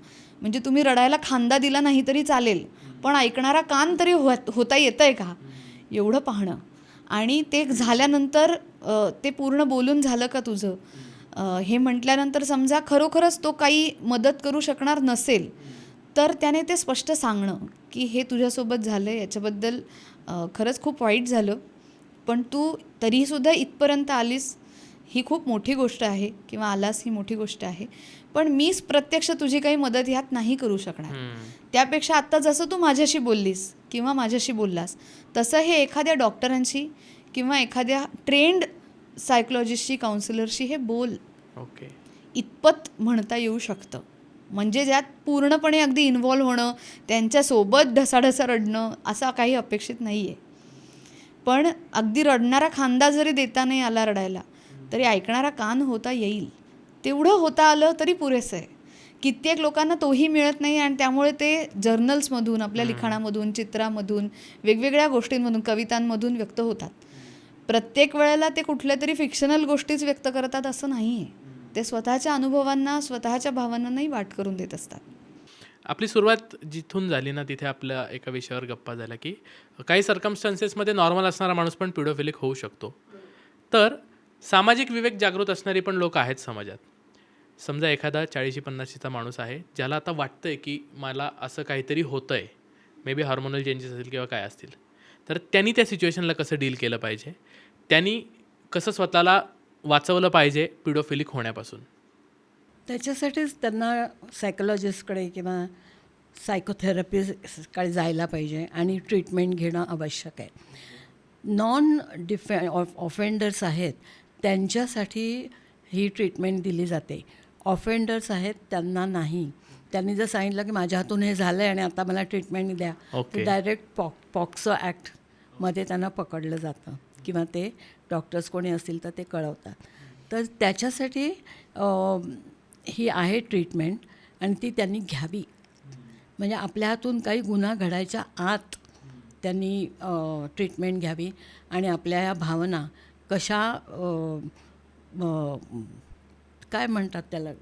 म्हणजे तुम्ही रडायला खांदा दिला नाही तरी चालेल, पण ऐकणारा कान तरी होता येतं आहे का एवढं पाहणं. आणि ते झाल्यानंतर ते पूर्ण बोलून झालं का तुझं हे म्हटल्यानंतर समजा खरोखरच तो काही मदत करू शकणार नसेल तर त्याने ते स्पष्ट सांगणं की हे तुझ्यासोबत झालं, याच्याबद्दल खरंच खूप वाईट झालं, पण तू तरीसुद्धा इथपर्यंत आलीस ही खूप मोठी गोष्ट आहे, किंवा आलास ही मोठी गोष्ट आहे, पण मीच प्रत्यक्ष तुझी काही मदत ह्यात नाही करू शकणार. त्यापेक्षा आत्ता जसं तू माझ्याशी बोललीस किंवा माझ्याशी बोललास तसं हे एखाद्या डॉक्टरांशी किंवा एखाद्या ट्रेंड सायकोलॉजिस्टशी, काउन्सिलरशी हे बोल. ओके. इतपत म्हणता येऊ शकतं. म्हणजे ज्यात पूर्णपणे अगदी इन्व्हॉल्व होणं, त्यांच्यासोबत ढसाढसा रडणं असं काही अपेक्षित नाही आहे. पण अगदी रडणारा खांदा जरी देता नाही आला रडायला तरी ऐकणारा कान होता येईल, तेवढं होता आलं तरी पुरेसं आहे. कित्येक लोकांना तोही मिळत नाही आणि त्यामुळे ते जर्नल्समधून, आपल्या लिखाणामधून, चित्रामधून, वेगवेगळ्या गोष्टींमधून, कवितांमधून व्यक्त होतात. प्रत्येक वेळेला ते कुठल्या तरी फिक्शनल गोष्टीच व्यक्त करतात असं नाही आहे. ते स्वतःच्या अनुभवांना, स्वतःच्या भावनांनाही वाट करून देत असतात. आपली सुरुवात जिथून झाली ना तिथे आपल्या एका विषयावर गप्पा झाल्या की काही सर्कमस्टान्सेसमध्ये नॉर्मल असणारा माणूस पण पिडोफिलिक होऊ शकतो. तर सामाजिक विवेक जागृत असणारी पण लोक आहेत समाजात. समजा एखादा 40-50चा माणूस आहे ज्याला आता वाटतंय की मला असं काहीतरी होतं आहे, मे बी हार्मोनल चेंजेस असतील किंवा काय असतील, तर त्यांनी त्या सिच्युएशनला कसं डील केलं पाहिजे, त्यांनी कसं स्वतःला वाचवलं पाहिजे पिडोफिलिक होण्यापासून. त्याच्यासाठीच त्यांना सायकोलॉजिस्टकडे किंवा सायकोथेरपिस्टकडे जायला पाहिजे आणि ट्रीटमेंट घेणं आवश्यक आहे. नॉन ऑफेंडर्स आहेत त्यांच्यासाठी ही ट्रीटमेंट दिली जाते. ऑफेंडर्स आहेत त्यांना नाही. त्यांनी जर सांगितलं की माझ्या हातून हे झालं आहे आणि आता मला ट्रीटमेंट द्या, Okay. डायरेक्ट पॉक्सो ॲक्टमध्ये त्यांना पकडलं जातं किंवा ते डॉक्टर्स कोणी असतील तर ते कळवतात. तर त्याच्यासाठी ही आहे ट्रीटमेंट आणि ती त्यांनी घ्यावी. म्हणजे आपल्या हातून काही गुन्हा घडायच्या आत त्यांनी ट्रीटमेंट घ्यावी आणि आपल्या या भावना कशा काय म्हणतात त्याला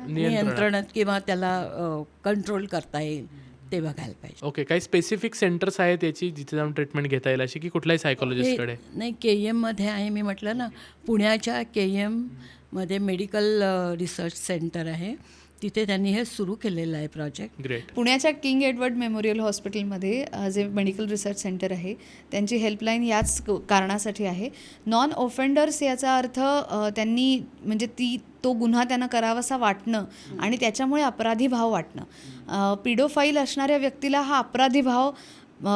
नियंत्रणात किंवा त्याला कंट्रोल करता येईल ते बघायला पाहिजे. ओके. काही स्पेसिफिक सेंटर्स आहेत याची जिथे जाऊन ट्रीटमेंट घेता येईल अशी, की कुठल्याही सायकोलॉजिस्टकडे? नाही, KEMमध्ये आहे. मी म्हटलं ना, पुण्याच्या KEMमध्ये मेडिकल रिसर्च सेंटर आहे तिथे त्यांनी हे सुरू केलेलं आहे प्रोजेक्ट. ग्रेट. पुण्याच्या किंग एडवर्ड मेमोरियल हॉस्पिटलमध्ये जे मेडिकल रिसर्च सेंटर आहे त्यांची हेल्पलाईन याच कारणासाठी आहे. नॉन ऑफेंडर्स याचा अर्थ त्यांनी म्हणजे तो गुन्हा त्यांना करावासा वाटणं आणि त्याच्यामुळे अपराधी भाव वाटणं. पिडोफाईल असणाऱ्या व्यक्तीला हा अपराधी भाव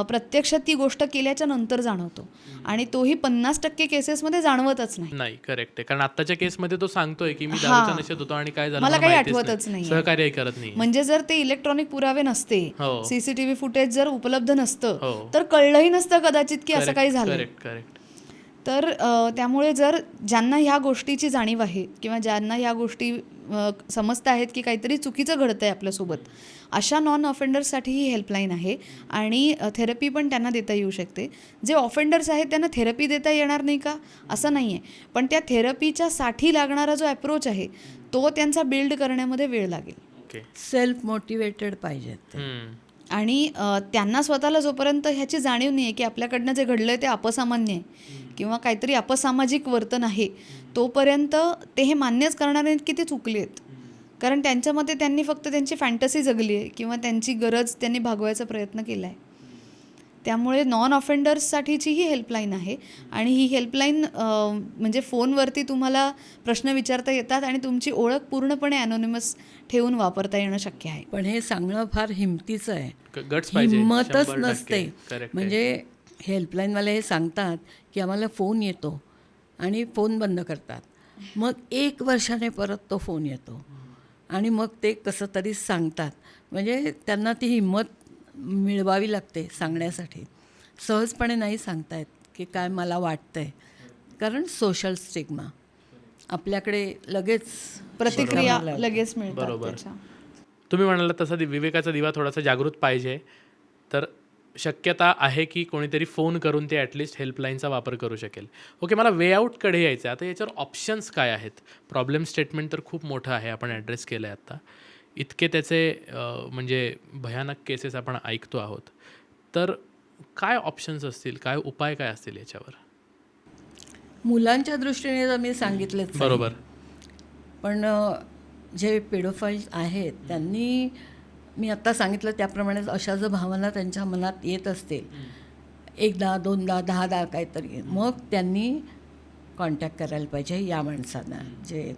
प्रत्यक्षात ती गोष्ट केल्याच्या नंतर जाणवतो आणि तोही 50% केसेसमध्ये जाणवतच नाही. करेक्ट आहे. कारण आत्ताच्या केसमध्ये तो सांगतोय की मी हा. दारूच्या नशेत होतो आणि काय झालं मला काही माहितीच आठवतच नाही. नाही. सहकार्यही करत नाही. म्हणजे जर ते इलेक्ट्रॉनिक पुरावे नसते, हो. सीसीटीव्ही फुटेज जर उपलब्ध नसतं हो. तर कळलंही नसतं कदाचित की असं काही झालं. करेक्ट. तर त्यामुळे जर ज्यांना ह्या गोष्टीची जाणीव आहे किंवा ज्यांना ह्या गोष्टी समजत आहेत की काहीतरी चुकीचं घडतं आहे आपल्यासोबत, अशा नॉन ऑफेंडर्ससाठी ही हेल्पलाईन आहे आणि थेरपी पण त्यांना देता येऊ शकते. जे ऑफेंडर्स आहेत त्यांना थेरपी देता येणार नाही का असं नाही आहे, पण त्या थेरपीच्या साठी लागणारा जो अप्रोच आहे तो त्यांचा बिल्ड करण्यामध्ये वेळ लागेल. ओके. सेल्फ मोटिवेटेड पाहिजेत ते. आणि त्यांना स्वतःला जोपर्यंत ह्याची जाणीव नाही आहे की आपल्याकडनं जे घडलं आहे ते अपसामान्य आहे किंवा काहीतरी अपसामाजिक वर्तन आहे, तोपर्यंत ते हे मान्यच करणार नाहीत की ते चुकले आहेत. कारण त्यांच्या मते त्यांनी फक्त त्यांची फॅन्टसी जगली आहे किंवा त्यांची गरज त्यांनी भागवायचा प्रयत्न केला आहे. त्यामुळे नॉन ऑफेंडर्ससाठीची ही हेल्पलाईन आहे आणि ही हेल्पलाईन म्हणजे फोनवरती तुम्हाला प्रश्न विचारता येतात आणि तुमची ओळख पूर्णपणे ॲनोनिमस ठेवून वापरता येणं शक्य आहे. पण हे सांगणं फार हिमतीचं आहे. गट्स पाहिजे. हिंमतच 100% नसते. Correct. म्हणजे हेल्पलाईनवाले हे सांगतात की आम्हाला फोन येतो आणि फोन बंद करतात. मग 1 वर्षाने परत तो फोन येतो आणि मग ते कसं तरी सांगतात. म्हणजे त्यांना ती हिंमत मिळवावी लागते सांगण्यासाठी. सहजपणे नाही सांगतायत की काय मला वाटतंय, कारण सोशल स्टिग्मा आपल्याकडे लगेच प्रतिक्रिया लगेच मिळतात बरोबर. त्याच्या. तुम्ही म्हणाला तसा विवेकाचा दिवा थोडासा जागृत पाहिजे, तर शक्यता आहे की कोणीतरी फोन करून ते ॲटलिस्ट हेल्पलाईनचा वापर करू शकेल. ओके, मला वे आउटकडे यायचं आहे. आता याच्यावर ऑप्शन्स काय आहेत? प्रॉब्लेम स्टेटमेंट तर खूप मोठं आहे, आपण ॲड्रेस केलं आहे आत्ता. इतके त्याचे म्हणजे भयानक केसेस आपण ऐकतो आहोत. तर काय ऑप्शन्स असतील, काय उपाय काय असतील याच्यावर? मुलांच्या दृष्टीने तर मी सांगितलंच. बरोबर. पण जे पेडोफाईल आहेत त्यांनी, मी आत्ता सांगितलं त्याप्रमाणे अशा जर भावना त्यांच्या मनात येत असतील, 1दा 2दा 10दा काहीतरी, मग त्यांनी कॉन्टॅक्ट करायला पाहिजे या माणसांना जे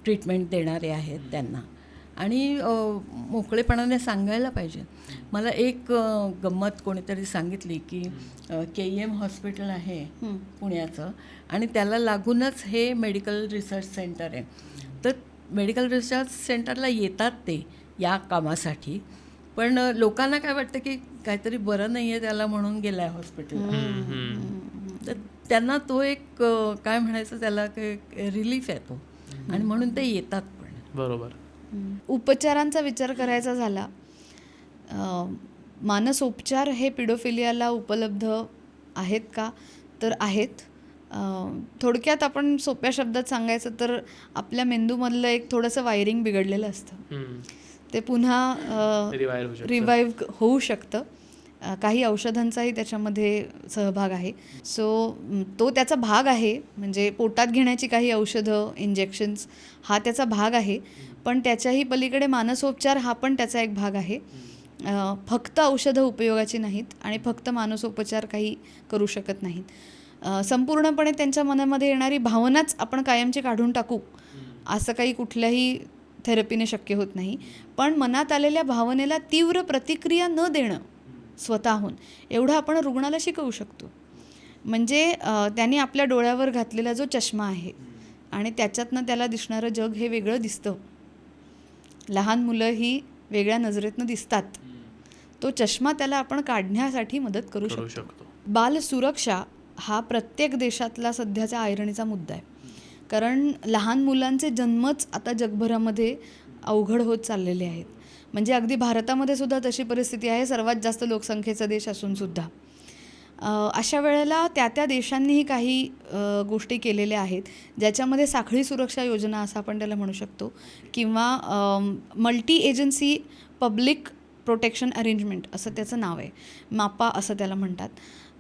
ट्रीटमेंट देणारे आहेत त्यांना, आणि मोकळेपणाने सांगायला पाहिजे. मला एक गंमत कोणीतरी सांगितली की KEM हॉस्पिटल आहे पुण्याचं आणि त्याला लागूनच हे मेडिकल रिसर्च सेंटर आहे. तर मेडिकल रिसर्च सेंटरला येतात ते या कामासाठी, पण लोकांना काय वाटतं की काहीतरी बरं नाही आहे त्याला म्हणून गेला आहे हॉस्पिटलला. तर त्यांना तो एक काय म्हणायचं त्याला रिलीफ येतो आणि म्हणून ते येतात पण. बरोबर. उपचारांचा विचार करायचा झाला, मानसोपचार हे पिडोफिलियाला उपलब्ध आहेत का? तर आहेत. थोडक्यात आपण सोप्या शब्दात सांगायचं तर आपल्या मेंदूमधलं एक थोडंसं वायरिंग बिघडलेलं असतं, ते पुन्हा रिवाईव्ह होऊ शकतं. काही औषधांचाही त्याच्यामध्ये सहभाग आहे. सो तो त्याचा भाग आहे, म्हणजे पोटात घेण्याची काही औषधं, इंजेक्शन्स हा त्याचा भाग आहे, पण त्याच्याही पलीकडे मानसोपचार हा पण त्याचा एक भाग आहे. फक्त औषधं उपयोगाची नाहीत आणि फक्त मानसोपचार काही करू शकत नाहीत. संपूर्णपणे त्यांच्या मनामध्ये येणारी भावनाच आपण कायमची काढून टाकू असं काही कुठल्याही थेरपीने शक्य होत नाही. पण मनात आलेल्या भावनेला तीव्र प्रतिक्रिया न देणं स्वतःहून, एवढं आपण रुग्णाला शिकवू शकतो. म्हणजे त्यांनी आपल्या डोळ्यावर घातलेला जो चष्मा आहे आणि त्याच्यातनं त्याला दिसणारं जग हे वेगळं दिसतं. लहान मुलं ही वेगळ्या नजरेतनं दिसतात. तो चष्मा त्याला आपण काढण्यासाठी मदत करू शकतो. बाल सुरक्षा हा प्रत्येक देशातला सध्याचा ऐरणीचा मुद्दा आहे. कारण लहान मुलांचे जन्मच आता जगभरामध्ये अवघड होत चाललेले आहेत. म्हणजे अगदी भारतामध्ये सुद्धा तशी परिस्थिती आहे, सर्वात जास्त लोकसंख्येचा देश असून सुद्धा. अशा वेळेला त्या देशांनीही काही गोष्टी केलेल्या आहेत, ज्याच्यामध्ये साखळी सुरक्षा योजना असं आपण त्याला म्हणू शकतो, किंवा multi agency public protection arrangement असं त्याचं नाव आहे, मापा असं त्याला म्हणतात.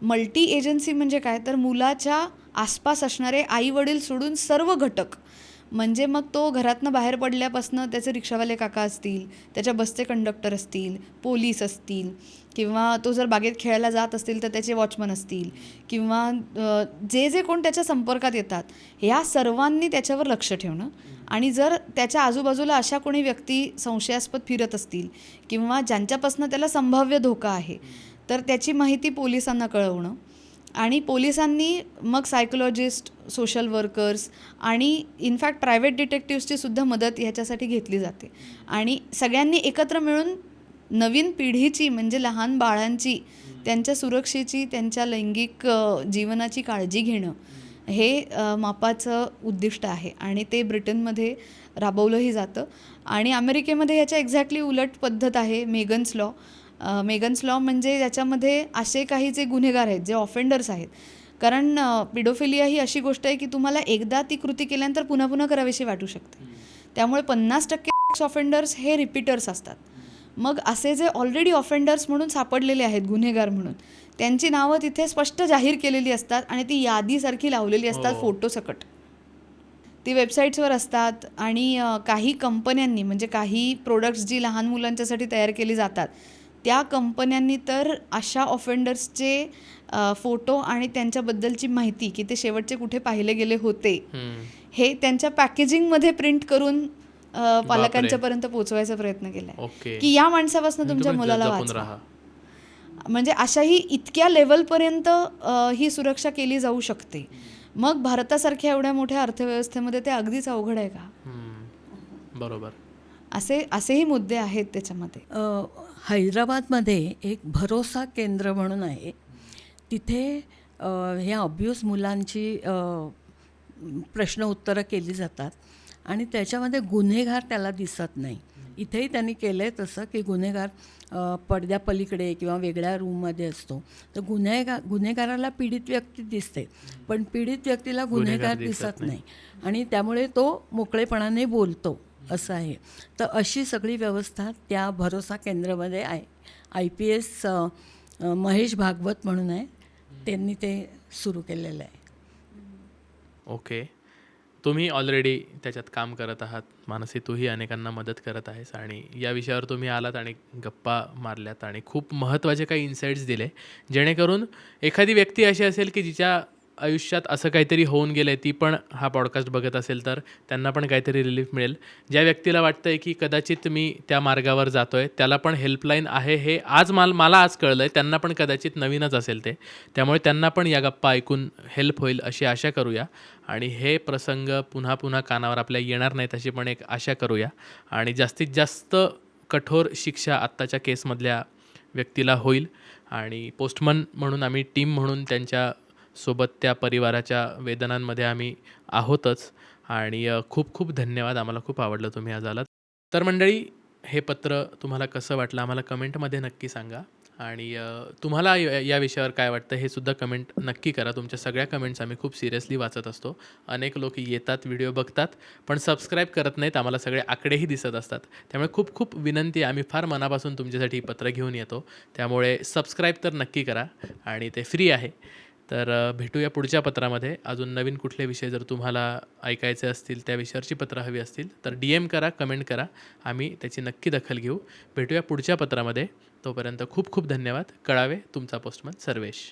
मल्टी एजन्सी म्हणजे काय, तर मुलाच्या आसपास असणारे आई वडील सोडून सर्व घटक, म्हणजे मग तो घरातनं बाहेर पडल्यापासनं त्याचे रिक्षावाले काका असतील, त्याच्या बसचे कंडक्टर असतील, पोलीस असतील, किंवा तो जर बागेत खेळायला जात असतील तर त्याचे वॉचमन असतील, किंवा जे जे कोण त्याच्या संपर्कात येतात, ह्या सर्वांनी त्याच्यावर लक्ष ठेवणं. आणि जर त्याच्या आजूबाजूला अशा कोणी व्यक्ती संशयास्पद फिरत असतील किंवा ज्यांच्यापासून त्याला संभाव्य धोका आहे, तर त्याची माहिती पोलिसांना कळवणं. आणि पोलिसांनी मग सायकोलॉजिस्ट, सोशल वर्कर्स आणि इनफॅक्ट प्रायव्हेट डिटेक्टिव्सची सुद्धा मदत ह्याच्यासाठी घेतली जाते. आणि सगळ्यांनी एकत्र मिळून नवीन पिढीची म्हणजे लहान बाळांची, त्यांच्या सुरक्षेची, त्यांच्या लैंगिक जीवनाची काळजी घेणं हे मापाचं उद्दिष्ट आहे. आणि ते ब्रिटनमध्ये राबवलंही जातं. आणि अमेरिकेमध्ये ह्याच्या एक्झॅक्टली उलट पद्धत आहे, मेगन्स लॉ. मेगन्स लॉ म्हणजे त्याच्यामध्ये असे काही जे गुन्हेगार आहेत, जे ऑफेंडर्स आहेत, कारण पिडोफिलिया ही अशी गोष्ट आहे की तुम्हाला एकदा ती कृती केल्यानंतर पुन्हा पुन्हा करावीशी वाटू शकते. त्यामुळे 50% ऑफेंडर्स हे रिपीटर्स असतात. मग असे जे ऑलरेडी ऑफेंडर्स म्हणून सापडलेले आहेत, गुन्हेगार म्हणून, त्यांची नावं तिथे स्पष्ट जाहीर केलेली असतात आणि ती यादीसारखी लावलेली असतात फोटोसकट. ती वेबसाईट्सवर असतात. आणि काही कंपन्यांनी म्हणजे काही प्रोडक्ट्स जी लहान मुलांच्यासाठी तयार केली जातात, त्या कंपन्यांनी तर अशा ऑफेंडर्सचे फोटो आणि त्यांच्याबद्दलची माहिती की ते शेवटचे कुठे पाहिले गेले होते हे त्यांच्या पॅकेजिंगमध्ये प्रिंट करून पालकांच्यापर्यंत पोहोचवायचा प्रयत्न केला आहे की या माणसापासून तुमच्या मुलाला वाचवा. म्हणजे अशाही इतक्या लेवलपर्यंत ही सुरक्षा केली जाऊ शकते. मग भारतासारख्या एवढ्या मोठ्या अर्थव्यवस्थेमध्ये ते अगदीच अवघड आहे का? बरोबर. असेही मुद्दे आहेत त्याच्यामध्ये. हैदराबादमध्ये एक भरोसा केंद्र म्हणून आहे. तिथे ह्या अब्यूज मुलांची प्रश्न उत्तरं केली जातात आणि त्याच्यामध्ये गुन्हेगार त्याला दिसत नाही. इथेही त्यांनी केलं आहे तसं की गुन्हेगार पडद्यापलीकडे किंवा वेगळ्या रूममध्ये असतो, तर गुन्हेगाराला पीडित व्यक्ती दिसते, पण पीडित व्यक्तीला गुन्हेगार दिसत नाही आणि त्यामुळे तो मोकळेपणाने बोलतो असं आहे. तर अशी सगळी व्यवस्था त्या भरोसा केंद्रामध्ये आहे. IPS महेश भागवत म्हणून आहे, त्यांनी ते सुरू केलेलं आहे. ओके. तुम्ही ऑलरेडी त्याच्यात काम करत आहात मानसी, तूही अनेकांना मदत करत आहेस आणि या विषयावर तुम्ही आलात आणि गप्पा मारल्यात आणि खूप महत्त्वाचे काही इन्साईट्स दिले, जेणेकरून एखादी व्यक्ती अशी असेल की जिच्या आयुष्यात असं काहीतरी होऊन गेलं आहे, ती पण हा पॉडकास्ट बघत असेल तर त्यांना पण काहीतरी रिलीफ मिळेल. ज्या व्यक्तीला वाटतं आहे की कदाचित मी त्या मार्गावर जातो आहे, त्याला पण हेल्पलाईन आहे हे आज मला आज कळलं आहे, त्यांना पण कदाचित नवीनच असेल ते, त्यामुळे त्यांना पण या गप्पा ऐकून हेल्प होईल अशी आशा करूया. आणि हे प्रसंग पुन्हा पुन्हा कानावर आपल्या येणार नाहीत अशी पण एक आशा करूया. आणि जास्तीत जास्त कठोर शिक्षा आत्ताच्या केसमधल्या व्यक्तीला होईल. आणि पोस्टमन म्हणून आम्ही टीम म्हणून त्यांच्या सोबत त्या परिवाराच्या वेदनांमध्ये आम्ही आहोतच. आणि खूप खूप धन्यवाद. आम्हाला खूप आवडलं तुम्ही आज आलात. तर मंडळी, हे पत्र तुम्हाला कसं वाटलं आम्हाला कमेंटमध्ये नक्की सांगा. आणि तुम्हाला या विषयावर काय वाटतं हे सुद्धा कमेंट नक्की करा. तुमच्या सगळ्या कमेंट्स आम्ही खूप सिरियसली वाचत असतो. अनेक लोक येतात, व्हिडिओ बघतात, पण सबस्क्राईब करत नाहीत. आम्हाला सगळे आकडेही दिसत असतात. त्यामुळे खूप खूप विनंती आहे, आम्ही फार मनापासून तुमच्यासाठी पत्र घेऊन येतो. त्यामुळे सबस्क्राईब तर नक्की करा आणि ते फ्री आहे. तर भेटूया पुढच्या पत्रामध्ये. अजून नवीन कुठले विषय जर तुम्हाला ऐकायचे असतील, त्या विषयावरची पत्र हवी असतील तर DM करा, कमेंट करा, आम्ही त्याची नक्की दखल घेऊ. भेटूया पुढच्या पत्रामध्ये. तोपर्यंत खूप खूप धन्यवाद. कळावे, तुमचा पोस्टमन सर्वेश.